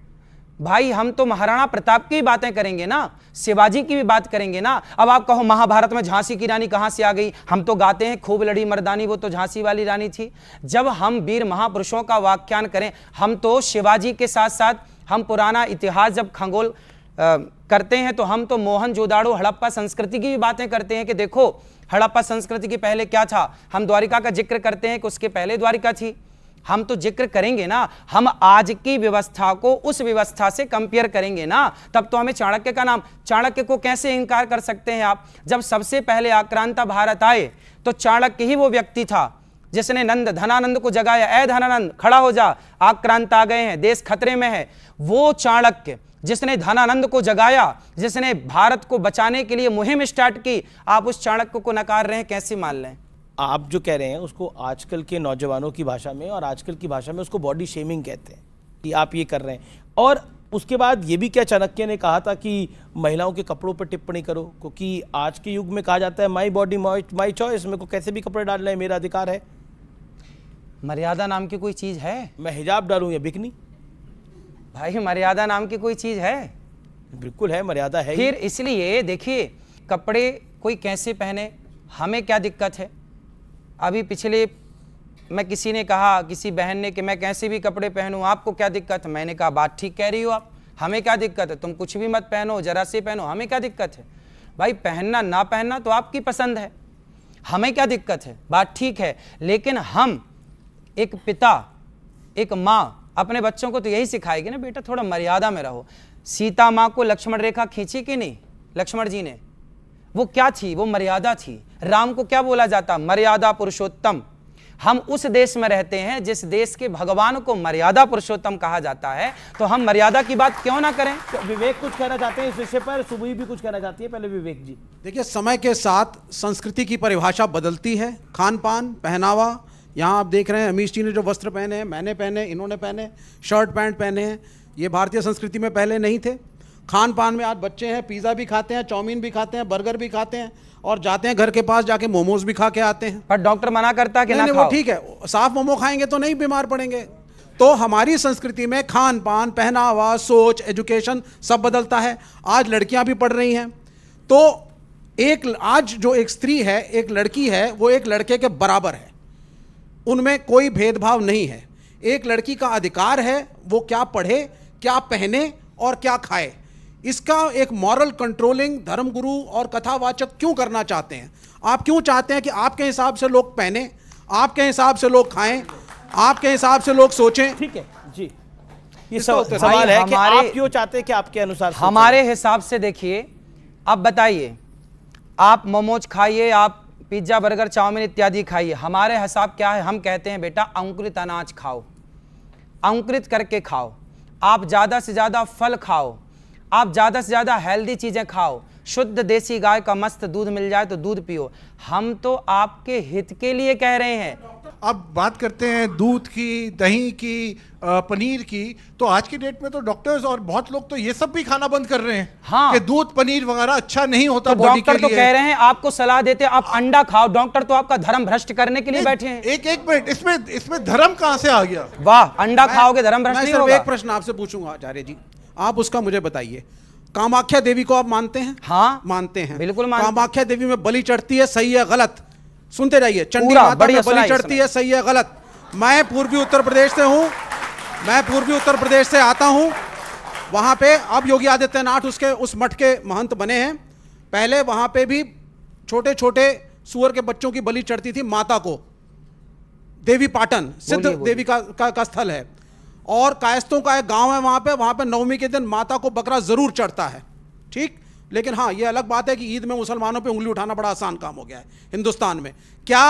भाई हम तो महाराणा प्रताप की बातें करेंगे ना, शिवाजी की भी बात करेंगे ना। अब आप कहो महाभारत में झांसी की रानी कहां से आ गई? हम तो गाते हैं खूब लड़ी मर्दानी, वो तो झांसी वाली रानी थी। जब हम वीर महापुरुषों का व्याख्यान करें, हम तो शिवाजी के साथ साथ हम पुराना इतिहास जब खंगोल करते हैं तो हम तो मोहनजोदाड़ो हड़प्पा संस्कृति की भी बातें करते हैं कि देखो हड़प्पा संस्कृति के पहले क्या था। हम द्वारिका का जिक्र करते हैं कि उसके पहले द्वारिका थी। हम तो जिक्र करेंगे ना, हम आज की व्यवस्था को उस व्यवस्था से कंपेयर करेंगे ना, तब तो हमें चाणक्य का नाम, चाणक्य को कैसे इनकार कर सकते हैं आप? जब सबसे पहले आक्रांता भारत आए तो चाणक्य ही वो व्यक्ति था जिसने नंद धनानंद को जगाया, ए धनानंद खड़ा हो जा, आक्रांत आ गए हैं, देश खतरे में है। वो चाणक्य जिसने धनानंद को जगाया, जिसने भारत को बचाने के लिए मुहिम स्टार्ट की, आप उस चाणक्य को नकार रहे हैं, कैसे मान लें? आप जो कह रहे हैं उसको आजकल के नौजवानों की भाषा में और आजकल की भाषा में उसको बॉडी शेमिंग कहते हैं कि आप ये कर रहे हैं। और उसके बाद ये भी क्या चाणक्य ने कहा था कि महिलाओं के कपड़ों पर टिप्पणी करो, क्योंकि आज के युग में कहा जाता है माई बॉडी माई चॉइस, मेरे को कैसे भी कपड़े डालना है, मेरा अधिकार है। मर्यादा नाम की कोई चीज है? मैं हिजाब डालूं या बिकनी? भाई मर्यादा नाम की कोई चीज है? बिल्कुल है, मर्यादा है। फिर इसलिए देखिए कपड़े कोई कैसे पहने, हमें क्या दिक्कत है? अभी पिछले मैं किसी ने कहा, किसी बहन ने कि मैं कैसे भी कपड़े पहनूं, आपको क्या दिक्कत है? मैंने कहा बात ठीक कह रही हो आप, हमें क्या दिक्कत है? तुम कुछ भी मत पहनो, जरा से पहनो, हमें क्या दिक्कत है? भाई पहनना ना पहनना तो आपकी पसंद है, हमें क्या दिक्कत है? बात ठीक है। लेकिन हम एक पिता, एक माँ अपने बच्चों को तो यही सिखाएगी ना, बेटा थोड़ा मर्यादा में रहो। सीता माँ को लक्ष्मण रेखा खींची कि नहीं लक्ष्मण जी ने? वो क्या थी? वो मर्यादा थी। राम को क्या बोला जाता? मर्यादा पुरुषोत्तम। हम उस देश में रहते हैं जिस देश के भगवान को मर्यादा पुरुषोत्तम कहा जाता है, तो हम मर्यादा की बात क्यों ना करें? तो विवेक कुछ कहना चाहते हैं इस विषय पर, सुबह भी कुछ कहना चाहती है, पहले विवेक जी। देखिए, समय के साथ संस्कृति की परिभाषा बदलती है, खान पान, पहनावा। यहाँ आप देख रहे हैं अमीश जी ने जो वस्त्र पहने हैं, मैंने पहने, इन्होंने पहने, शर्ट पैंट पहने हैं, ये भारतीय संस्कृति में पहले नहीं थे। खान पान में आज बच्चे हैं, पिज़्ज़ा भी खाते हैं, चाउमीन भी खाते हैं, बर्गर भी खाते हैं, और जाते हैं घर के पास जाके मोमोज भी खा के आते हैं। पर डॉक्टर मना करता है कि ना नहीं, खाओ। वो ठीक है, साफ मोमो खाएंगे तो नहीं बीमार पड़ेंगे। तो हमारी संस्कृति में खान पान, पहनावा, सोच, एजुकेशन सब बदलता है। आज लड़कियां भी पढ़ रही हैं, तो आज जो एक स्त्री है, एक लड़की है, वो एक लड़के के बराबर है, उनमें कोई भेदभाव नहीं है। एक लड़की का अधिकार है वो क्या पढ़े, क्या पहने और क्या खाए। इसका एक मॉरल कंट्रोलिंग धर्मगुरु और कथावाचक क्यों करना चाहते हैं? आप क्यों चाहते हैं कि आपके हिसाब से लोग पहने, आपके हिसाब से लोग खाएं, आपके हिसाब से लोग सोचें? ठीक है जी, ये सवाल है कि आप क्यों चाहते हैं कि आपके अनुसार सोचें? हमारे हिसाब से देखिए, अब बताइए, आप मोमोज खाइए, आप पिज्जा बर्गर चाउमीन इत्यादि खाइए, हमारे हिसाब क्या है? हम कहते हैं बेटा अंकुरित अनाज खाओ, अंकुरित करके खाओ, आप ज़्यादा से ज़्यादा फल खाओ, आप ज़्यादा से ज़्यादा हेल्दी चीज़ें खाओ, शुद्ध देसी गाय का मस्त दूध मिल जाए तो दूध पियो। हम तो आपके हित के लिए कह रहे हैं। अब बात करते हैं दूध की, दही की, पनीर की, तो आज की डेट में तो डॉक्टर्स और बहुत लोग तो ये सब भी खाना बंद कर रहे हैं। हाँ, कि दूध पनीर वगैरह अच्छा नहीं होता तो बॉडी के लिए। डॉक्टर तो कह रहे हैं, आपको सलाह देते हैं आप अंडा खाओ, डॉक्टर तो आपका धर्म भ्रष्ट करने के लिए बैठे हैं। एक मिनट, इसमें धर्म कहां से आ गया? वाह, अंडा खाओगे धर्म भ्रष्ट मैं नहीं सिर्फ होगा। एक प्रश्न आपसे पूछूंगा आचार्य जी, आप उसका मुझे बताइए। कामाख्या देवी को आप मानते हैं? हाँ, मानते हैं, बिल्कुल मानते हैं। कामाख्या देवी में बलि चढ़ती है, सही है गलत? सुनते जाइए, चंडी पूरा, माता बढ़िया में बलि चढ़ती है, सही है गलत? मैं पूर्वी उत्तर प्रदेश से हूं, मैं पूर्वी उत्तर प्रदेश से आता हूं। वहां पे अब योगी आदित्यनाथ उस मठ के महंत बने हैं। पहले वहां पे भी छोटे छोटे सुअर के बच्चों की बलि चढ़ती थी माता को। देवी पाटन सिद्ध देवी का स्थल है, और कायस्तों का एक गांव है वहां पे नवमी के दिन माता को बकरा जरूर चढ़ता है, ठीक। लेकिन हाँ, ये अलग बात है कि ईद में मुसलमानों पे उंगली उठाना बड़ा आसान काम हो गया है हिंदुस्तान में। क्या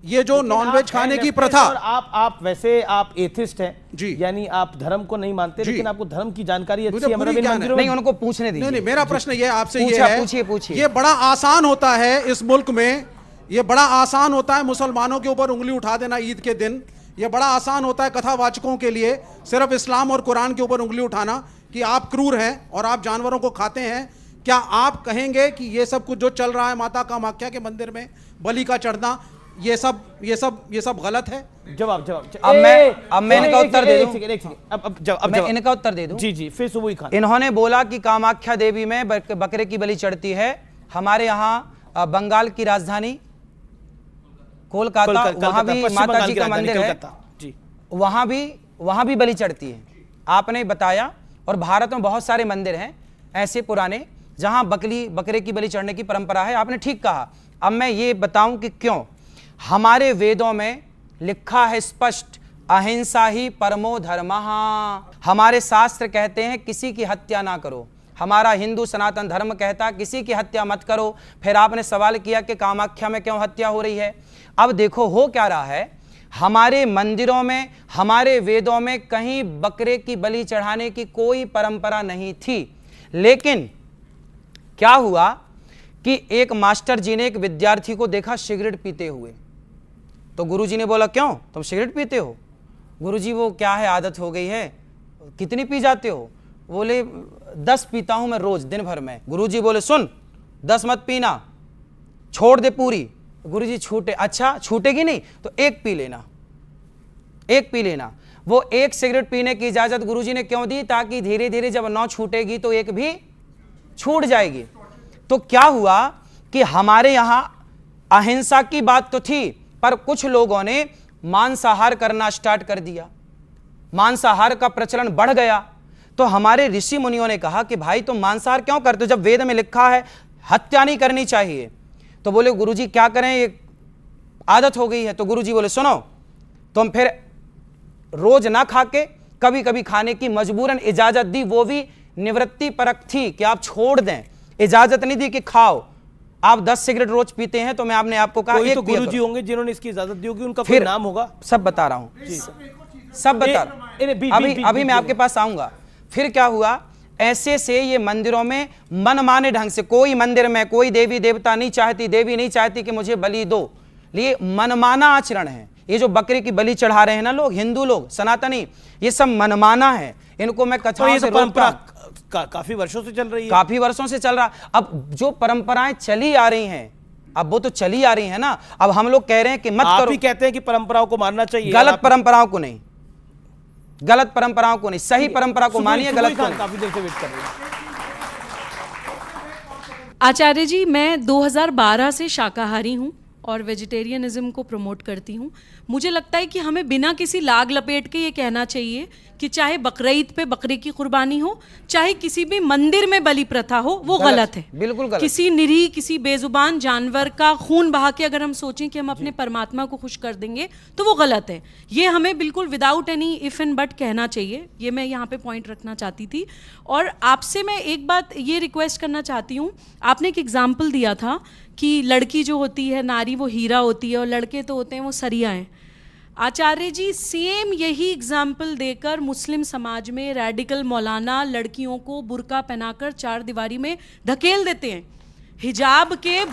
ये जो नॉनवेज खाने की प्रथा, और आप वैसे आप एथिस्ट हैं जी, यानी आप धर्म को नहीं मानते, लेकिन आपको धर्म की जानकारी अच्छी है। नहीं, उनको पूछने दीजिए। नहीं, मेरा प्रश्न ये आपसे ये है, पूछिए। ये बड़ा आसान होता है इस मुल्क में, ये बड़ा आसान होता है मुसलमानों के ऊपर उंगली उठा देना ईद के दिन। ये बड़ा आसान होता है कथावाचकों के लिए सिर्फ इस्लाम और कुरान के ऊपर उंगली उठाना कि आप क्रूर हैं और आप जानवरों को खाते हैं। क्या आप कहेंगे कि ये सब कुछ जो चल रहा है माता कामाख्या के मंदिर में बलि का चढ़ना, ये सब गलत है? जवाब अब मैं इनका उत्तर दे दूं। मैं इनका उत्तर दे दूं। जी फिर सुबह खान। इन्होंने बोला कि कामाख्या देवी में बकरे की बलि चढ़ती है। हमारे यहाँ बंगाल की राजधानी कोलकाता, वहां भी माता जी का मंदिर है, वहां भी बलि चढ़ती है। आपने बताया, और भारत में बहुत सारे मंदिर हैं ऐसे पुराने जहां बकरे की बलि चढ़ने की परंपरा है। आपने ठीक कहा। अब मैं ये बताऊं कि क्यों। हमारे वेदों में लिखा है स्पष्ट, अहिंसा ही परमो धर्मः। हमारे शास्त्र कहते हैं किसी की हत्या ना करो। हमारा हिंदू सनातन धर्म कहता है किसी की हत्या मत करो। फिर आपने सवाल किया कि कामाख्या में क्यों हत्या हो रही है। अब देखो हो क्या रहा है, हमारे मंदिरों में, हमारे वेदों में कहीं बकरे की बलि चढ़ाने की कोई परंपरा नहीं थी। लेकिन क्या हुआ कि एक मास्टर जी ने एक विद्यार्थी को देखा सिगरेट पीते हुए, तो गुरुजी ने बोला क्यों तुम सिगरेट पीते हो? गुरुजी वो क्या है, आदत हो गई है। कितनी पी जाते हो? बोले 10 पीता हूं मैं रोज दिन भर में। गुरुजी बोले सुन 10 मत पीना, छोड़ दे पूरी। गुरुजी छूटे, अच्छा छूटेगी नहीं तो एक पी लेना, एक पी लेना। वो एक सिगरेट पीने की इजाजत गुरुजी ने क्यों दी? ताकि धीरे धीरे जब 9 छूटेगी तो एक भी छूट जाएगी। तो क्या हुआ कि हमारे यहां अहिंसा की बात तो थी, पर कुछ लोगों ने मांसाहार करना स्टार्ट कर दिया, मांसाहार का प्रचलन बढ़ गया। तो हमारे ऋषि मुनियों ने कहा कि भाई तुम मांसाहार क्यों करते हो जब वेद में लिखा है हत्या नहीं करनी चाहिए। तो बोले गुरुजी क्या करें, ये आदत हो गई है। तो गुरुजी बोले सुनो, तुम फिर रोज ना खा के कभी कभी खाने की मजबूरन इजाजत दी, वो भी निवृत्ति परक थी कि आप छोड़ दें, इजाजत नहीं दी कि खाओ। आप 10 सिगरेट रोज पीते हैं तो मैं आपने आपको कहा एक तो गुरुजी होंगे जिन्होंने इसकी इजाजत दी होगी, उनका कोई फिर नाम होगा? सब बता रहा हूं, सब बता रहा। अभी मैं आपके पास आऊंगा। फिर क्या हुआ, ऐसे से ये मंदिरों में मनमाने ढंग से, कोई मंदिर में कोई देवी देवता नहीं चाहती, देवी नहीं चाहती कि मुझे बलि दो, ये मनमाना आचरण है। ये जो बकरे की बलि चढ़ा रहे हैं ना लोग, हिंदू लोग, सनातनी, ये सब मनमाना है। इनको मैं कथाओं से परंपरा काफी वर्षों से चल रही है, काफी वर्षों से चल रहा। अब जो परंपराएं चली आ रही हैं, अब वो तो चली आ रही है ना। अब हम लोग कह रहे हैं कि मत करो। आप ही कहते हैं कि परंपराओं को मानना चाहिए। गलत परंपराओं को नहीं, गलत परंपराओं को नहीं, सही परंपरा को मानिए, गलत को नहीं। काफी देर से वेट कर रहे हैं। आचार्य जी, मैं 2012 से शाकाहारी हूँ और वेजिटेरियनिज्म को प्रमोट करती हूँ। मुझे लगता है कि हमें बिना किसी लाग लपेट के ये कहना चाहिए कि चाहे बकरीद पे बकरे की कुर्बानी हो, चाहे किसी भी मंदिर में बलि प्रथा हो, वो गलत है, बिल्कुल गलत। किसी निरीह, किसी बेजुबान जानवर का खून बहा के अगर हम सोचें कि हम अपने परमात्मा को खुश कर देंगे तो वो गलत है। ये हमें बिल्कुल without any if and but कहना चाहिए। ये मैं यहाँ पे पॉइंट रखना चाहती थी। और आपसे मैं एक बात ये रिक्वेस्ट करना चाहती हूँ, आपने एक एग्जाम्पल दिया था कि लड़की जो होती है, नारी, वो हीरा होती है और लड़के तो होते हैं वो सरिया हैं। आचार्य जी, सेम यही एग्जाम्पल देकर मुस्लिम समाज में रैडिकल मौलाना लड़कियों को बुर्का पहनाकर 4 दीवारी में धकेल देते हैं। हिजाब के,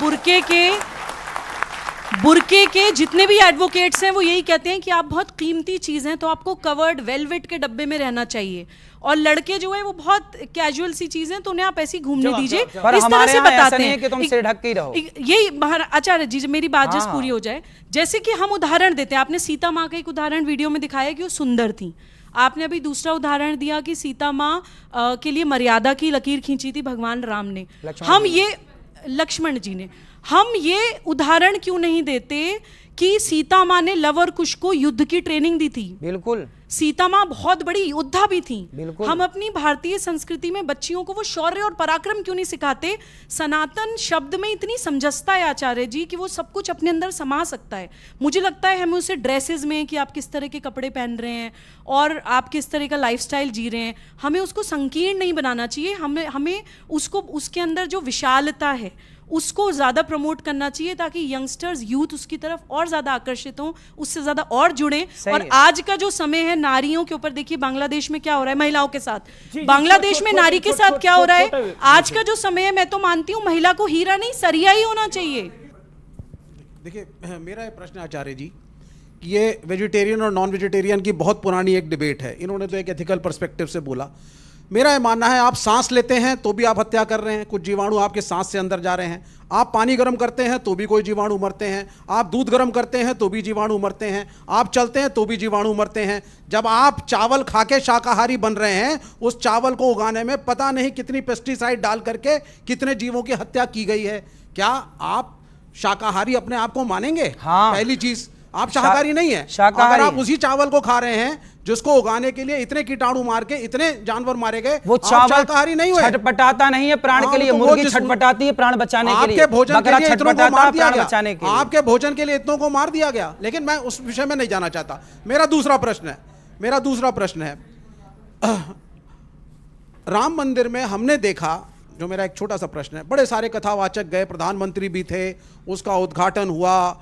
बुर्के के जितने भी एडवोकेट्स हैं वो यही कहते हैं कि आप बहुत कीमती चीज़ हैं तो आपको कवर्ड वेलवेट के डब्बे में रहना चाहिए, और लड़के जो है वो बहुत कैजुअल सी चीज़ हैं तो उन्हें आप ऐसी घूमने दीजिए। इस तरह से बताते हैं कि तुम सिर ढक के ही रहो। यही आचार्य जी, मेरी बात जस्ट पूरी हो जाए। जैसे कि हम उदाहरण देते हैं, आपने सीता माँ का एक उदाहरण वीडियो में दिखाया कि वो सुंदर थी। आपने अभी दूसरा उदाहरण दिया कि सीता माँ के लिए मर्यादा की लकीर खींची थी भगवान राम ने, लक्ष्मण जी ने। हम ये उदाहरण क्यों नहीं देते कि सीता माँ ने लव और कुश को युद्ध की ट्रेनिंग दी थी? बिल्कुल, सीता माँ बहुत बड़ी योद्धा भी थी। हम अपनी भारतीय संस्कृति में बच्चियों को वो शौर्य और पराक्रम क्यों नहीं सिखाते? सनातन शब्द में इतनी समंजसता है आचार्य जी कि वो सब कुछ अपने अंदर समा सकता है। मुझे लगता है हमें उसे ड्रेसेस में, कि आप किस तरह के कपड़े पहन रहे हैं और आप किस तरह का लाइफस्टाइल जी रहे हैं, हमें उसको संकीर्ण नहीं बनाना चाहिए। हमें उसको, उसके अंदर जो विशालता है उसको ज़्यादा प्रमोट करना चाहिए ताकि यंगस्टर्स, यूथ उसकी तरफ और ज़्यादा आकर्षित हों, उससे ज़्यादा और जुड़ें। और आज का जो समय है नारियों के ऊपर, देखिए बांग्लादेश में क्या हो रहा है महिलाओं के साथ, बांग्लादेश में नारी के साथ क्या हो रहा है। आज का जो समय है, मैं तो मानती हूँ महिला को हीरा नहीं सरिया ही होना चाहिए। देखिए, मेरा ये प्रश्न आचार्य जी, ये वेजिटेरियन और नॉन वेजिटेरियन की बहुत पुरानी एक डिबेट है। इन्होंने तो एक एथिकल पर्सपेक्टिव से बोला, मेरा ये मानना है, आप सांस लेते हैं तो भी आप हत्या कर रहे हैं, कुछ जीवाणु आपके सांस से अंदर जा रहे हैं। आप पानी गर्म करते हैं तो भी कोई जीवाणु मरते हैं। आप दूध गर्म करते हैं तो भी जीवाणु मरते हैं। आप चलते हैं तो भी जीवाणु मरते हैं। जब आप चावल खा के शाकाहारी बन रहे हैं, उस चावल को उगाने में पता नहीं कितनी पेस्टिसाइड डाल करके कितने जीवों की हत्या की गई है। क्या आप शाकाहारी अपने आप को मानेंगे? हाँ। पहली चीज, आप शाकाहारी नहीं है। शाकाहारी। अगर आप उसी चावल को खा रहे हैं जिसको उगाने के लिए इतने कीटाणु मार के इतने जानवर मारे गए, वो आप चावल शाकाहारी नहीं हुए। छटपटाता नहीं है प्राण हाँ, के लिए, तो वो मुर्गी जिस- छटपटाती है प्राण बचाने के लिए, आपके भोजन के बकरा लिए इतनों को छटपटाता मार है दिया प्राण बचाने के गया। लिए। आपके भोजन के लिए इतनों को मार दिया गया। लेकिन मैं उस विषय में नहीं जाना चाहता। मेरा दूसरा प्रश्न है, राम मंदिर में हमने देखा, जो मेरा एक छोटा सा प्रश्न है, बड़े सारे कथावाचक गए, प्रधानमंत्री भी थे, उसका उद्घाटन हुआ।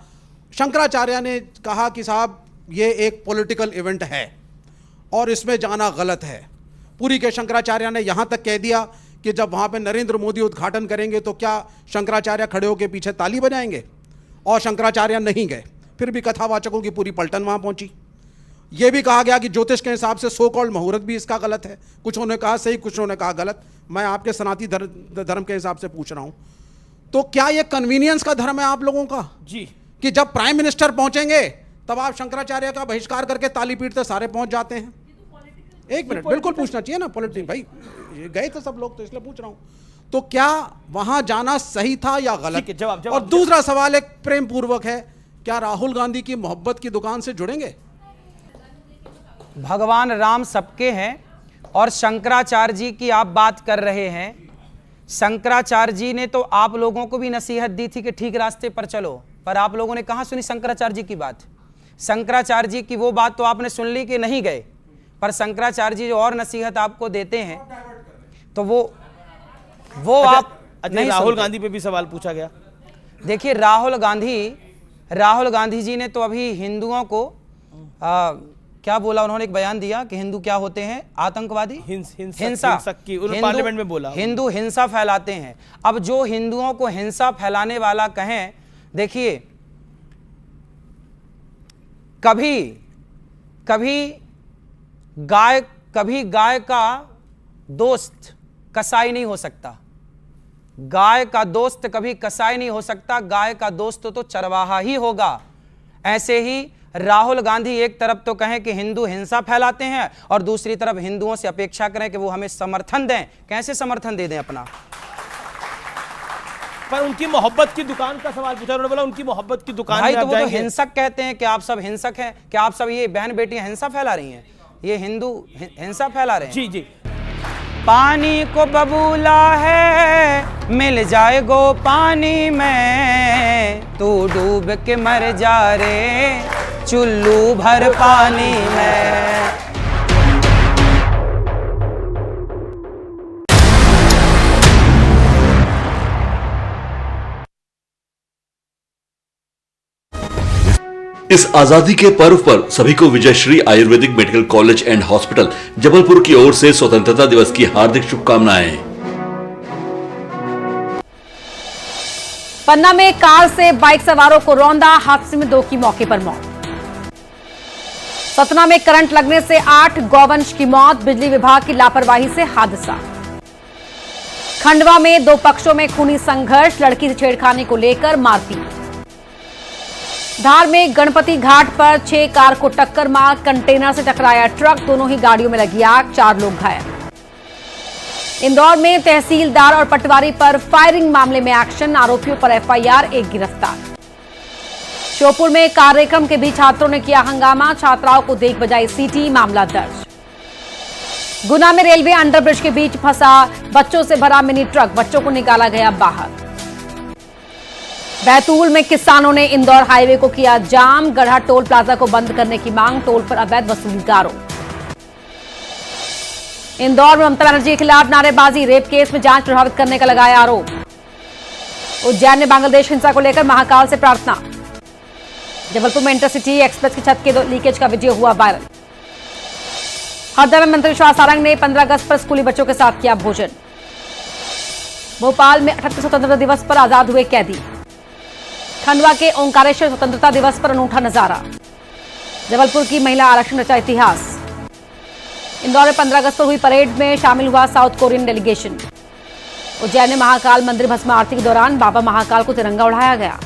शंकराचार्य ने कहा कि साहब ये एक पॉलिटिकल इवेंट है और इसमें जाना गलत है। पुरी के शंकराचार्य ने यहां तक कह दिया कि जब वहां पे नरेंद्र मोदी उद्घाटन करेंगे तो क्या शंकराचार्य खड़े होकर पीछे ताली बजाएंगे? और शंकराचार्य नहीं गए। फिर भी कथावाचकों की पूरी पलटन वहां पहुंची। यह भी कहा गया कि ज्योतिष के हिसाब से सो कॉल्ड मुहूर्त भी इसका गलत है। कुछ ने कहा सही, कुछ ने कहा गलत। मैं आपके सनातनी धर्म के हिसाब से पूछ रहा हूं, तो क्या यह कन्वीनियंस का धर्म है आप लोगों का जी कि जब प्राइम मिनिस्टर पहुंचेंगे तब आप शंकराचार्य का बहिष्कार करके ताली पीटते सारे पहुंच जाते हैं? एक मिनट, बिल्कुल पूछना चाहिए ना पॉलिटिक्स भाई, ये गए थे सब लोग तो इसलिए पूछ रहा हूं। तो क्या वहां जाना सही था या गलत? ठीक है, जवाब और दूसरा सवाल एक प्रेम पूर्वक है, क्या राहुल गांधी की मोहब्बत की दुकान से जुड़ेंगे? भगवान राम सबके हैं और शंकराचार्य जी की आप बात कर रहे हैं। शंकराचार्य जी ने तो आप लोगों को भी नसीहत दी थी कि ठीक रास्ते पर चलो, पर आप लोगों ने कहां सुनी शंकराचार्य जी की बात? शंकराचार्य जी की वो बात तो आपने सुन ली कि नहीं गए, पर शंकराचार्य जी जो और नसीहत आपको देते हैं तो वो आप नहीं राहुल सुनते। गांधी पे भी सवाल पूछा गया। देखिए राहुल गांधी जी ने तो अभी हिंदुओं को क्या बोला उन्होंने, एक बयान दिया कि हिंदू क्या होते हैं, आतंकवादी, हिंसक की उन्होंने पार्लियामेंट में बोला। हिंदू हिंसा फैलाते हैं। अब जो हिंदुओं को हिंसा फैलाने वाला कहें, देखिए कभी गाय का दोस्त कसाई नहीं हो सकता। गाय का दोस्त कभी कसाई नहीं हो सकता, गाय का दोस्त तो चरवाहा ही होगा। ऐसे ही राहुल गांधी एक तरफ तो कहें कि हिंदू हिंसा फैलाते हैं और दूसरी तरफ हिंदुओं से अपेक्षा करें कि वो हमें समर्थन दें। कैसे समर्थन दे दें अपना? पर उनकी मोहब्बत की दुकान का सवाल पूछा, उन्होंने बोला उनकी मोहब्बत की दुकान भाई में तो आप वो तो जाएंगे? हिंसक कहते हैं कि आप सब हिंसक हैं, कि आप सब ये बहन बेटियां हिंसा फैला रही हैं, ये हिंदू हिंसा फैला रहे हैं। जी जी। पानी को बबूला है मिल जाए गो पानी में, तू डूब के मर जा रे चुल्लू भर पानी में। इस आजादी के पर्व पर सभी को Vijayshree Ayurvedic medical college and hospital Jabalpur की ओर से स्वतंत्रता दिवस की हार्दिक शुभकामनाएं। पन्ना में कार से बाइक सवारों को रौंदा, हादसे में 2 की मौके पर मौत। सतना में करंट लगने से 8 गौवंश की मौत, बिजली विभाग की लापरवाही से हादसा। खंडवा में 2 पक्षों में खूनी संघर्ष, लड़की से छेड़खानी को लेकर मारपीट। धार में गणपति घाट पर 6 कार को टक्कर मार कंटेनर से टकराया ट्रक, दोनों ही गाड़ियों में लगी आग, 4 लोग घायल। इंदौर में तहसीलदार और पटवारी पर फायरिंग मामले में एक्शन, आरोपियों पर एफआईआर, 1 गिरफ्तार। श्योपुर में कार्यक्रम के बीच छात्रों ने किया हंगामा, छात्राओं को देख बजाई सीटी, मामला दर्ज। गुना में रेलवे अंडरब्रिज के बीच फंसा बच्चों से भरा मिनी ट्रक, बच्चों को निकाला गया बाहर। बैतूल में किसानों ने इंदौर हाईवे को किया जाम, गढ़ा टोल प्लाजा को बंद करने की मांग, टोल पर अवैध वसूली का आरोप। इंदौर में ममता बनर्जी के खिलाफ नारेबाजी, रेप केस में जांच प्रभावित करने का लगाया आरोप। उज्जैन में बांग्लादेश हिंसा को लेकर महाकाल से प्रार्थना। जबलपुर में इंटरसिटी एक्सप्रेस की छत के लीकेज का वीडियो हुआ वायरल। हरदा में मंत्री विश्वास सारंग ने 15 अगस्त पर स्कूली बच्चों के साथ किया भोजन। भोपाल में 78वें स्वतंत्रता दिवस पर आजाद हुए कैदी। खंडवा के ओंकारेश्वर स्वतंत्रता दिवस पर अनूठा नजारा। जबलपुर की महिला आरक्षण रचा इतिहास। इंदौर में 15 अगस्त को हुई परेड में शामिल हुआ साउथ कोरियन डेलीगेशन। उज्जैन में महाकाल मंदिर भस्म आरती के दौरान बाबा महाकाल को तिरंगा उड़ाया गया।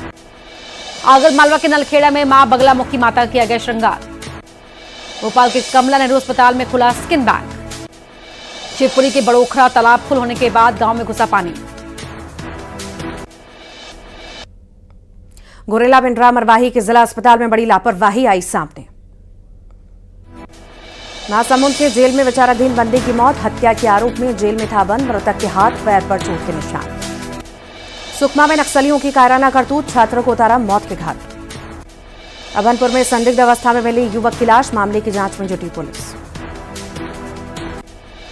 आगर मालवा के नलखेड़ा में मां बगलामुखी माता का किया गया श्रृंगार। भोपाल के कमला नेहरू अस्पताल में खुला स्किन बैंक। शिवपुरी के बड़ोखरा तालाब फुल होने के बाद गांव में घुसा पानी। गुरेला बिंड्रा मरवाही के जिला अस्पताल में बड़ी लापरवाही आई सामने। महासमुंद के जेल में विचाराधीन बंदी की मौत। हत्या के आरोप में जेल में था बंद। मृतक के हाथ पैर पर चोट के निशान। सुकमा में नक्सलियों की कायराना करतूत। छात्रों को उतारा मौत के घाट। अभनपुर में संदिग्ध अवस्था में मिली युवक की लाश। मामले की जांच में जुटी पुलिस।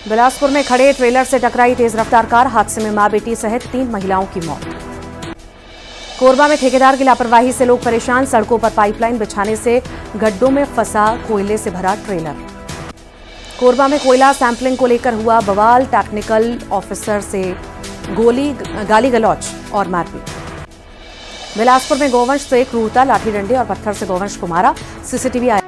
बिलासपुर में खड़े ट्रेलर से टकराई तेज रफ्तार कार। हादसे में मां बेटी सहित 3 महिलाओं की मौत। कोरबा में ठेकेदार की लापरवाही से लोग परेशान। सड़कों पर पाइपलाइन बिछाने से गड्ढों में फंसा कोयले से भरा ट्रेलर। कोरबा में कोयला सैंपलिंग को लेकर हुआ बवाल। टेक्निकल ऑफिसर से गाली गलौज और मारपीट। बिलासपुर में गौवंश से क्रूरता। लाठी डंडे और पत्थर से गौवंश को मारा। सीसीटीवी आया।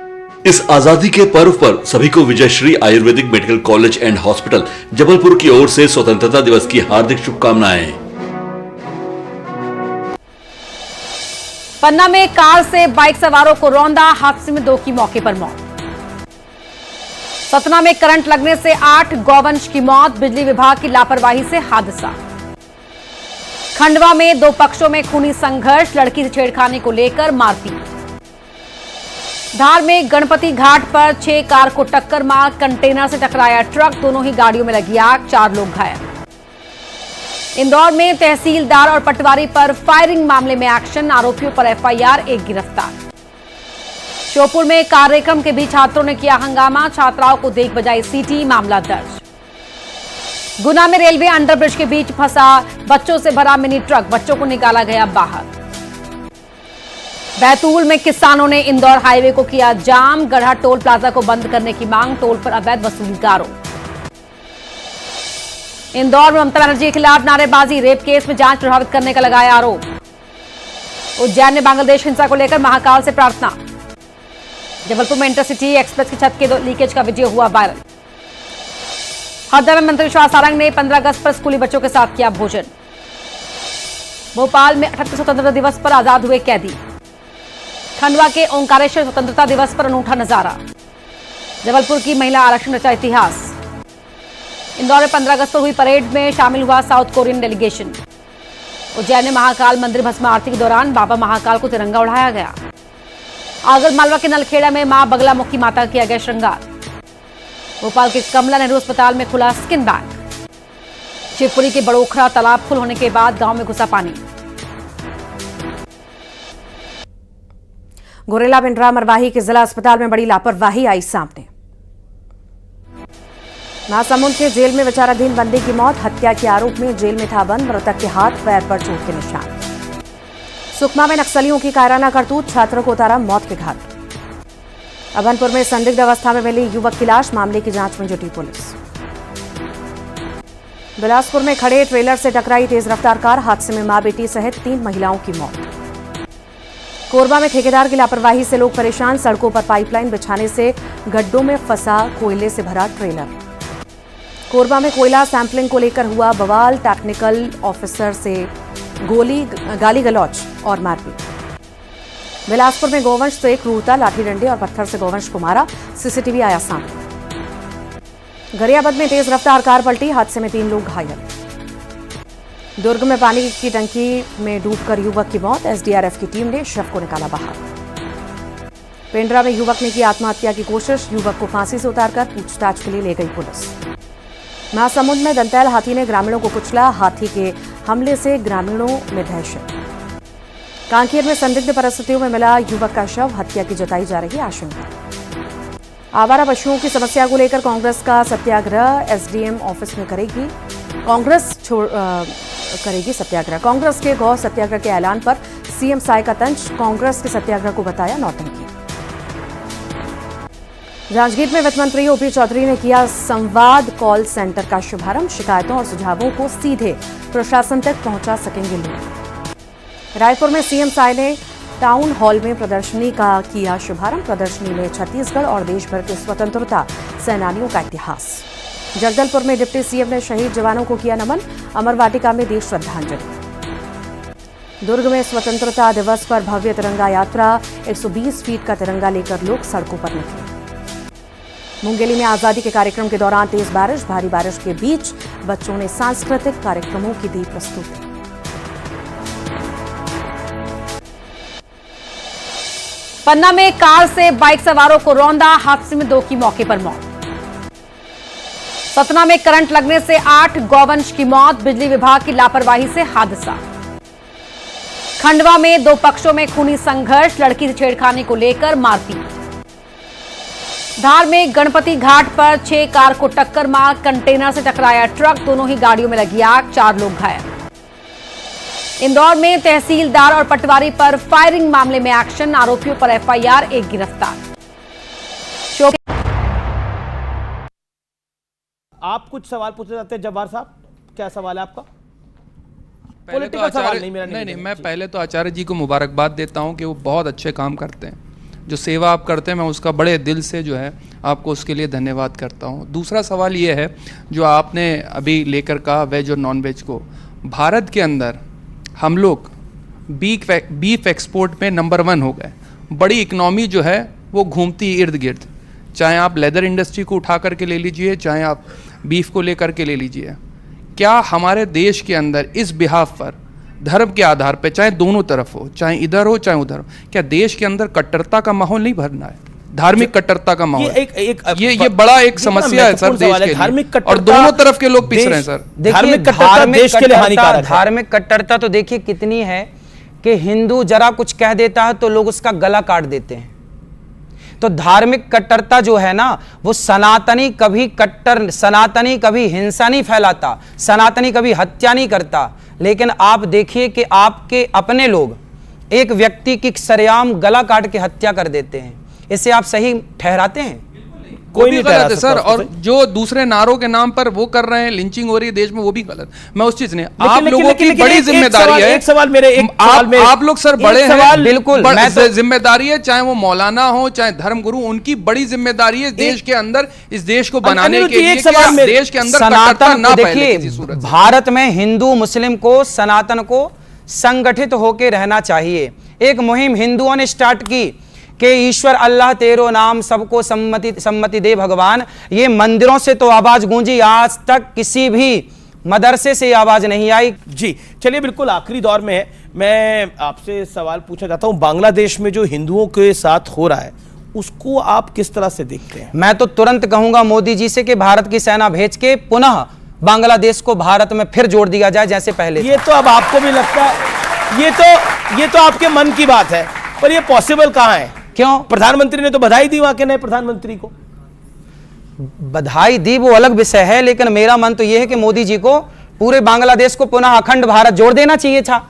इस आजादी के पर्व पर सभी को Vijay Shree Ayurvedic medical college and hospital Jabalpur की ओर से स्वतंत्रता दिवस की हार्दिक शुभकामनाएं। पन्ना में कार से बाइक सवारों को रौंदा। हादसे में 2 की मौके पर मौत। सतना में करंट लगने से 8 गौवंश की मौत। बिजली विभाग की लापरवाही से हादसा। खंडवा में 2 पक्षों में खूनी संघर्ष। लड़की से छेड़खानी को लेकर मारपीट। धार में गणपति घाट पर 6 कार को टक्कर मार कंटेनर से टकराया ट्रक। दोनों ही गाड़ियों में लगी आग। 4 लोग घायल। इंदौर में तहसीलदार और पटवारी पर फायरिंग मामले में एक्शन। आरोपियों पर एफआईआर। 1 गिरफ्तार। श्योपुर में कार्यक्रम के बीच छात्रों ने किया हंगामा। छात्राओं को देख बजाई सीटी। मामला दर्ज। गुना में रेलवे अंडरब्रिज के बीच फंसा बच्चों से भरा मिनी ट्रक। बच्चों को निकाला गया बाहर। बैतूल में किसानों ने इंदौर हाईवे को किया जाम। गढ़ा टोल प्लाजा को बंद करने की मांग। टोल पर अवैध वसूली का आरोप। इंदौर में ममता बनर्जी के खिलाफ नारेबाजी। रेप केस में जांच प्रभावित करने का लगाया आरोप। उज्जैन में बांग्लादेश हिंसा को लेकर महाकाल से प्रार्थना। जबलपुर में इंटरसिटी एक्सप्रेस की छत के लीकेज का वीडियो हुआ वायरल। हरदा में मंत्री विश्वास सारंग ने 15 अगस्त पर स्कूली बच्चों के साथ किया भोजन। भोपाल में 78वें स्वतंत्रता दिवस पर आजाद हुए कैदी। खंडवा के ओंकारेश्वर स्वतंत्रता दिवस पर अनूठा नजारा। जबलपुर की महिला आरक्षण रचा इतिहास। इंदौर में 15 अगस्त को हुई परेड में शामिल हुआ साउथ कोरियन डेलीगेशन। उज्जैन में महाकाल मंदिर भस्म आरती के दौरान बाबा महाकाल को तिरंगा उड़ाया गया। आगर मालवा के नलखेड़ा में मां बगलामुखी माता का किया गया श्रृंगार। भोपाल के कमला नेहरू अस्पताल में खुला स्किन बैंक। शिवपुरी के बड़ोखरा तालाब फुल होने के बाद गांव में घुसा पानी। गुरेला बिंड्रा मरवाही के जिला अस्पताल में बड़ी लापरवाही आई सामने। महासमुंद के जेल में विचाराधीन बंदी की मौत। हत्या के आरोप में जेल में था बंद। मृतक के हाथ पैर पर चोट के निशान। सुकमा में नक्सलियों की कायराना करतूत। छात्रों को उतारा मौत के घाट। अभनपुर में संदिग्ध अवस्था में मिली युवक की लाश। मामले की जांच में जुटी पुलिस। बिलासपुर में खड़े ट्रेलर से टकराई तेज रफ्तार कार। हादसे में मां बेटी सहित 3 महिलाओं की मौत। कोरबा में ठेकेदार की लापरवाही से लोग परेशान। सड़कों पर पाइपलाइन बिछाने से गड्ढों में फंसा कोयले से भरा ट्रेलर। कोरबा में कोयला सैंपलिंग को लेकर हुआ बवाल। टेक्निकल ऑफिसर से गाली गलौज और मारपीट। बिलासपुर में गौवंश से क्रूरता। लाठी डंडे और पत्थर से गौवंश को मारा। सीसीटीवी आया सामने। गरियाबंद में तेज रफ्तार कार पलटी। हादसे में 3 लोग घायल। दुर्ग में पानी की टंकी में डूबकर युवक की मौत। एसडीआरएफ की टीम ने शव को निकाला बाहर। पेंड्रा में युवक ने की आत्महत्या की कोशिश। युवक को फांसी से उतारकर पूछताछ के लिए ले गई पुलिस। महासमुंद में दंतैल हाथी ने ग्रामीणों को कुचला। हाथी के हमले से ग्रामीणों में दहशत। कांकेर में संदिग्ध परिस्थितियों में मिला युवक का शव। हत्या की जताई जा रही आशंका। आवारा पशुओं की समस्या को लेकर कांग्रेस का सत्याग्रह। एसडीएम ऑफिस में करेगी सत्याग्रह। कांग्रेस के गौ सत्याग्रह के ऐलान पर सीएम साय का तंज। कांग्रेस के सत्याग्रह को बताया नौटंकी। जांजगीर में वित्त मंत्री ओपी चौधरी ने किया संवाद कॉल सेंटर का शुभारंभ। शिकायतों और सुझावों को सीधे प्रशासन तक पहुंचा सकेंगे लोग। रायपुर में सीएम साय ने टाउन हॉल में प्रदर्शनी का किया शुभारंभ। प्रदर्शनी में छत्तीसगढ़ और देश भर के स्वतंत्रता सेनानियों का इतिहास। जगदलपुर में डिप्टी सीएम ने शहीद जवानों को किया नमन, अमर वाटिका में दी श्रद्धांजलि। दुर्ग में स्वतंत्रता दिवस पर भव्य तिरंगा यात्रा, 120 फीट का तिरंगा लेकर लोग सड़कों पर निकले। मुंगेली में आजादी के कार्यक्रम के दौरान तेज बारिश, भारी बारिश के बीच बच्चों ने सांस्कृतिक कार्यक्रमों की दी प्रस्तुति। पन्ना में कार से बाइक सवारों को रौंदा, हादसे में 2 की मौके पर मौत। सतना में करंट लगने से 8 गौवंश की मौत, बिजली विभाग की लापरवाही से हादसा। खंडवा में 2 पक्षों में खूनी संघर्ष, लड़की से छेड़खानी को लेकर मारपीट। धार में गणपति घाट पर 6 कार को टक्कर मार, कंटेनर से टकराया ट्रक, दोनों ही गाड़ियों में लगी आग, 4 लोग घायल। इंदौर में तहसीलदार और पटवारी पर फायरिंग मामले में एक्शन, आरोपियों पर एफआईआर, 1 गिरफ्तार। आप कुछ सवाल पूछना चाहते हैं जब्बार साहब, क्या सवाल है आपका? पहले तो आचार्य नहीं, मैं पहले तो आचार्य जी को मुबारकबाद देता हूं कि वो बहुत अच्छे काम करते हैं। जो सेवा आप करते हैं मैं उसका बड़े दिल से जो है आपको उसके लिए धन्यवाद करता हूं। दूसरा सवाल ये है जो आपने अभी लेकर कहा वेज और नॉन वेज को, भारत के अंदर हम लोग बीफ एक्सपोर्ट में नंबर 1 हो गए। बड़ी इकनॉमी जो है वो घूमती इर्द गिर्द, चाहे आप लेदर इंडस्ट्री को उठा करके ले लीजिए, चाहे आप बीफ को लेकर के ले लीजिए। क्या हमारे देश के अंदर इस बिहाफ पर धर्म के आधार पे, चाहे दोनों तरफ हो, चाहे इधर हो चाहे उधर हो, क्या देश के अंदर कट्टरता का माहौल नहीं भरना है? धार्मिक कट्टरता का माहौल, ये बड़ा एक समस्या है सर देश के लिए, और दोनों तरफ के लोग पिस रहे हैं सर। धार्मिक कट्टरता तो देखिए कितनी है कि हिंदू जरा कुछ कह देता है तो लोग उसका गला काट देते हैं। तो धार्मिक कट्टरता जो है ना, वो सनातनी कभी हिंसा नहीं फैलाता, सनातनी कभी हत्या नहीं करता। लेकिन आप देखिए कि आपके अपने लोग एक व्यक्ति की सरेआम गला काट के हत्या कर देते हैं, इसे आप सही ठहराते हैं? कोई नहीं गलत है सर। और जो दूसरे नारों के नाम पर वो कर रहे हैं, लिंचिंग हो रही है देश में, वो भी गलत। मैं उस चीज नहीं, आप लोगों की बड़ी जिम्मेदारी है। एक सवाल मेरे, आप लोग सर बड़े हैं, बिल्कुल जिम्मेदारी है, चाहे वो मौलाना हो चाहे धर्मगुरु, उनकी बड़ी जिम्मेदारी है देश के अंदर इस देश को बनाने के लिए, देश के अंदर सनातन ना देखिए, भारत में हिंदू मुस्लिम को, सनातन को संगठित होकर रहना चाहिए। एक मुहिम हिंदुओं ने स्टार्ट की कि ईश्वर अल्लाह तेरो नाम सबको सम्मति दे भगवान। ये मंदिरों से तो आवाज गूंजी, आज तक किसी भी मदरसे से आवाज नहीं आई। जी चलिए, बिल्कुल आखिरी दौर में है, मैं आपसे सवाल पूछना चाहता हूं, बांग्लादेश में जो हिंदुओं के साथ हो रहा है उसको आप किस तरह से देखते हैं? मैं तो तुरंत कहूंगा मोदी जी से कि भारत की सेना भेज के पुनः बांग्लादेश को भारत में फिर जोड़ दिया जाए जैसे पहले। ये तो अब आपको भी लगता है, ये तो आपके मन की बात है, पर ये पॉसिबल कहां है? क्यों? प्रधानमंत्री ने तो बधाई दी वहां के नए प्रधानमंत्री को। बधाई दी वो अलग विषय है, लेकिन मेरा मन तो यह है कि मोदी जी को पूरे बांग्लादेश को पुनः अखंड भारत जोड़ देना चाहिए था,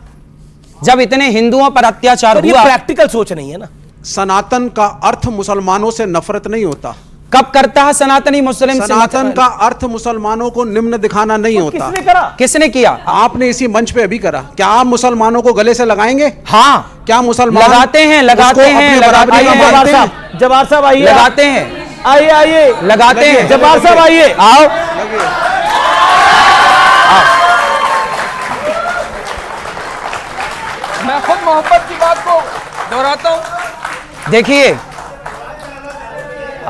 जब इतने हिंदुओं पर अत्याचार हुआ। प्रैक्टिकल सोच नहीं है ना। सनातन का अर्थ मुसलमानों से नफरत नहीं होता। कब करता है सनातनी मुस्लिम? सनातन का अर्थ मुसलमानों को निम्न दिखाना नहीं होता। किसने करा? किसने किया? आपने इसी मंच पे अभी करा। क्या आप मुसलमानों को गले से लगाएंगे? हाँ। क्या मुसलमान लगाते हैं जब्बार साहब आइए, लगाते हैं, आइए लगाते हैं। जब्बार साहब आइए, आओ। मैं खुद मोहब्बत की बात को दोहराता हूं। देखिए,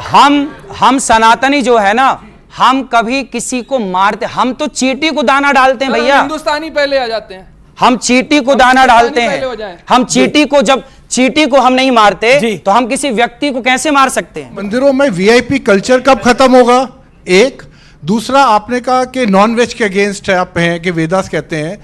हम सनातनी जो है ना, हम कभी किसी को मारते, हम तो चींटी को दाना डालते हैं भैया। हिंदुस्तानी पहले आ जाते हैं, हम चींटी को दाना डालते हैं। हम चींटी को, जब चींटी को हम नहीं मारते तो हम किसी व्यक्ति को कैसे मार सकते हैं? मंदिरों में वीआईपी कल्चर कब खत्म होगा? एक। दूसरा, आपने कहा कि नॉन वेज के अगेंस्ट आप हैं, कि वेदास कहते हैं।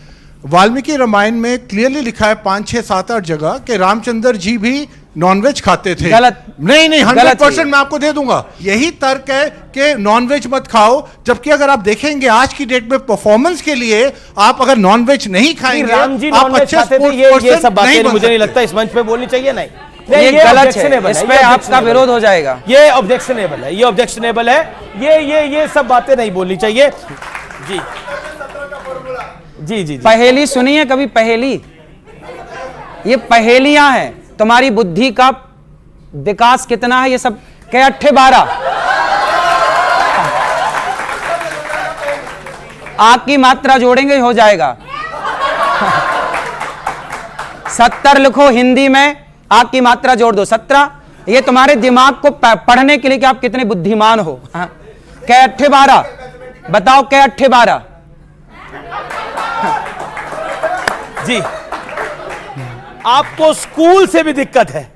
वाल्मीकि रामायण में क्लियरली लिखा है 5, 6, 7, 8 जगह कि रामचंद्र जी भी नॉनवेज खाते थे। गलत। नहीं 100% मैं आपको दे दूंगा। यही तर्क है कि नॉनवेज मत खाओ, जबकि अगर आप देखेंगे आज की डेट में परफॉर्मेंस के लिए आप अगर नॉनवेज नहीं खाएंगे, राम जी आप नॉनवेज खाते थे, ये सब बातें मुझे नहीं लगता इस मंच पे बोलनी चाहिए। नहीं, ये गलत है, इस पे आपका विरोध हो जाएगा। ये ऑब्जेक्शनेबल है, ये ऑब्जेक्शनेबल है, ये सब बातें नहीं बोलनी चाहिए। जी जी जी, पहेली सुनी है कभी? पहेली, ये पहेलियां हैं। तुम्हारी बुद्धि का विकास कितना है? ये सब के 8 12 आग की मात्रा जोड़ेंगे हो जाएगा। 70 लिखो हिंदी में, आग की मात्रा जोड़ दो 17। ये तुम्हारे दिमाग को पढ़ने के लिए कि आप कितने बुद्धिमान हो। हाँ। कै 8 12 बताओ, कै 8 12 जी। आपको स्कूल से भी दिक्कत है।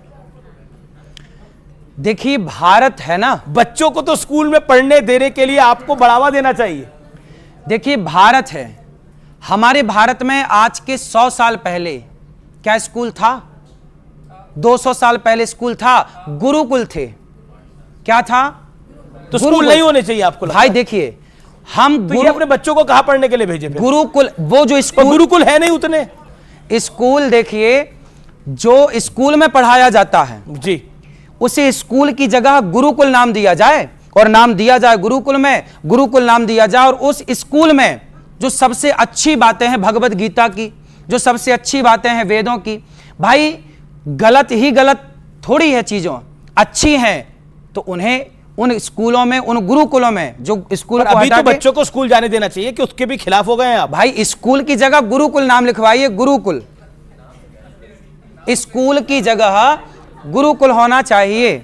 देखिए भारत है ना, बच्चों को तो स्कूल में पढ़ने देने के लिए आपको बढ़ावा देना चाहिए। देखिए भारत है, हमारे भारत में आज के 100 साल पहले क्या स्कूल था? 200 साल पहले स्कूल था, गुरुकुल थे। क्या था? तो स्कूल नहीं होने चाहिए आपको लगता? भाई देखिए, हम तो ये अपने बच्चों को कहां पढ़ने के लिए भेजे? गुरुकुल, वो जो स्कूल, गुरुकुल है नहीं उतने। स्कूल देखिए, जो स्कूल में पढ़ाया जाता है जी, उसे स्कूल की जगह गुरुकुल नाम दिया जाए, और नाम दिया जाए गुरुकुल में, गुरुकुल नाम दिया जाए, और उस स्कूल में जो सबसे अच्छी बातें हैं भगवत गीता की, जो सबसे अच्छी बातें हैं वेदों की, भाई गलत ही गलत थोड़ी है, चीजों अच्छी हैं तो उन्हें उन स्कूलों में, उन गुरुकुलों में, जो स्कूल को अभी तो बच्चों को स्कूल जाने देना चाहिए कि उसके भी खिलाफ हो गए हैं आप? भाई स्कूल की जगह गुरुकुल नाम लिखवाइए, गुरुकुल, स्कूल की जगह गुरुकुल होना चाहिए।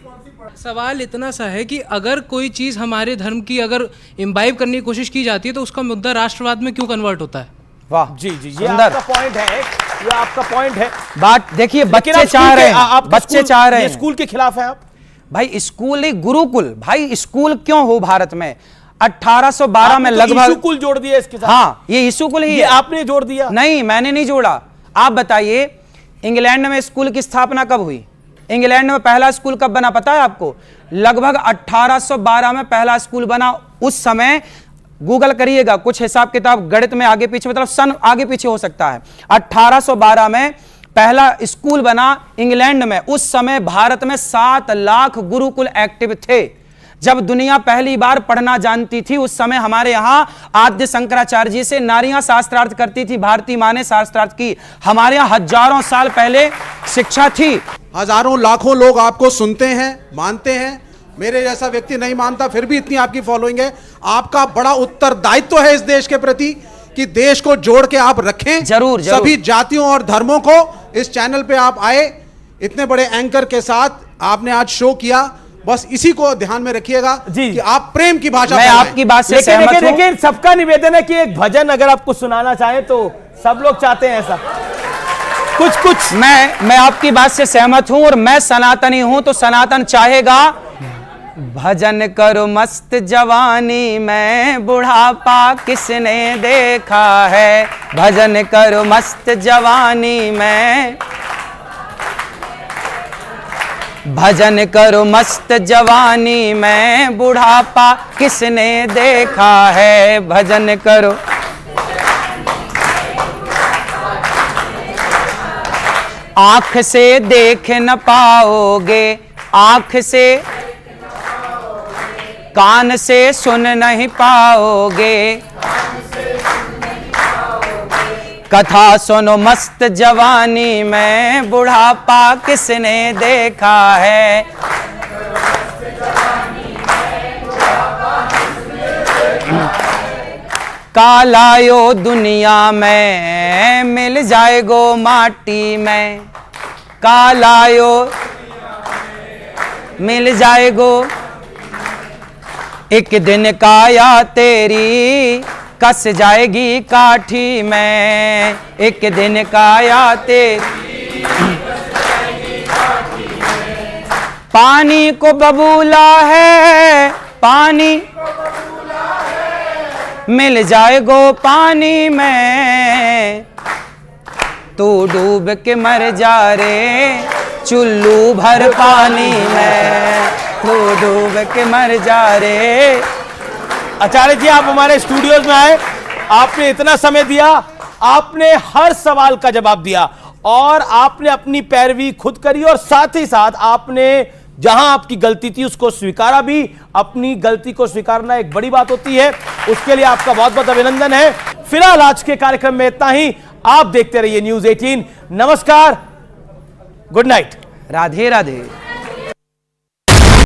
सवाल इतना सा है कि अगर कोई चीज हमारे धर्म की अगर इम्बाइब करने की कोशिश की जाती है तो उसका मुद्दा राष्ट्रवाद में क्यों कन्वर्ट होता है? वाह जी जी, ये आपका पॉइंट है, ये आपका पॉइंट है। बात देखिए, बच्चे चाह रहे हैं, बच्चे चाह रहे हैं, स्कूल के खिलाफ है आप? भाई स्कूल नहीं, गुरुकुल। भाई स्कूल क्यों हो भारत में? 1812 में लगभग स्कूल जोड़ दिया इसके साथ। हाँ, ये स्कूल ही ये आपने जोड़ दिया? नहीं, मैंने नहीं जोड़ा। आप बताइए, इंग्लैंड में स्कूल की स्थापना कब हुई? इंग्लैंड में पहला स्कूल कब बना पता है आपको? लगभग 1812 में पहला स्कूल बना। उस समय गूगल करिएगा, कुछ हिसाब किताब गणित में आगे पीछे, मतलब सन आगे पीछे हो सकता है। 1812 में पहला स्कूल बना इंग्लैंड में। उस समय भारत में 7 लाख गुरुकुल एक्टिव थे। जब दुनिया पहली बार पढ़ना जानती थी, उस समय हमारे यहां आद्य शंकराचार्य जी से नारियां शास्त्रार्थ करती थी, भारतीय मां ने शास्त्रार्थ की। हमारे यहां हजारों साल पहले शिक्षा थी। हजारों लाखों लोग आपको सुनते हैं, मानते हैं। मेरे जैसा व्यक्ति नहीं मानता, फिर भी इतनी आपकी फॉलोइंग है। आपका बड़ा उत्तरदायित्व है इस देश के प्रति कि देश को जोड़ के आप रखें। जरूर, जरूर। सभी जातियों और धर्मों को इस चैनल पे आप आए, इतने बड़े एंकर के साथ आपने आज शो किया। बस इसी को ध्यान में रखिएगा कि आप प्रेम की भाषा। मैं आपकी बात से सहमत हूं। लेकिन सबका निवेदन है कि एक भजन अगर आपको सुनाना चाहे तो सब लोग चाहते हैं ऐसा कुछ। मैं आपकी बात से सहमत हूं, और मैं सनातनी हूं तो सनातन चाहेगा भजन करो मस्त जवानी में, बुढ़ापा किसने देखा है। भजन करो मस्त जवानी में, भजन करो मस्त जवानी में, बुढ़ापा किसने देखा है। भजन करो। आंख से देख न पाओगे, आंख से, कान से सुन नहीं पाओगे, कथा सुनो मस्त जवानी में, बुढ़ापा किसने देखा है। कालायो दुनिया में, मिल जाएगो माटी में, कालायो मिल जाएगो। एक दिन काया तेरी कस जाएगी काठी में, एक दिन काया तेरी पानी को बबूला है, पानी मिल जाएगो पानी में, तू डूब के मर जा रे चुल्लू भर पानी में, तू डूब के मर जा रे। आचार्य जी, आप हमारे स्टूडियोज में आए, आपने इतना समय दिया, आपने हर सवाल का जवाब दिया, और आपने अपनी पैरवी खुद करी, और साथ ही साथ आपने जहां आपकी गलती थी उसको स्वीकारा भी। अपनी गलती को स्वीकारना एक बड़ी बात होती है, उसके लिए आपका बहुत बहुत अभिनंदन है। फिलहाल आज के कार्यक्रम में इतना ही। आप देखते रहिए न्यूज़ 18। नमस्कार, गुड नाइट, राधे राधे।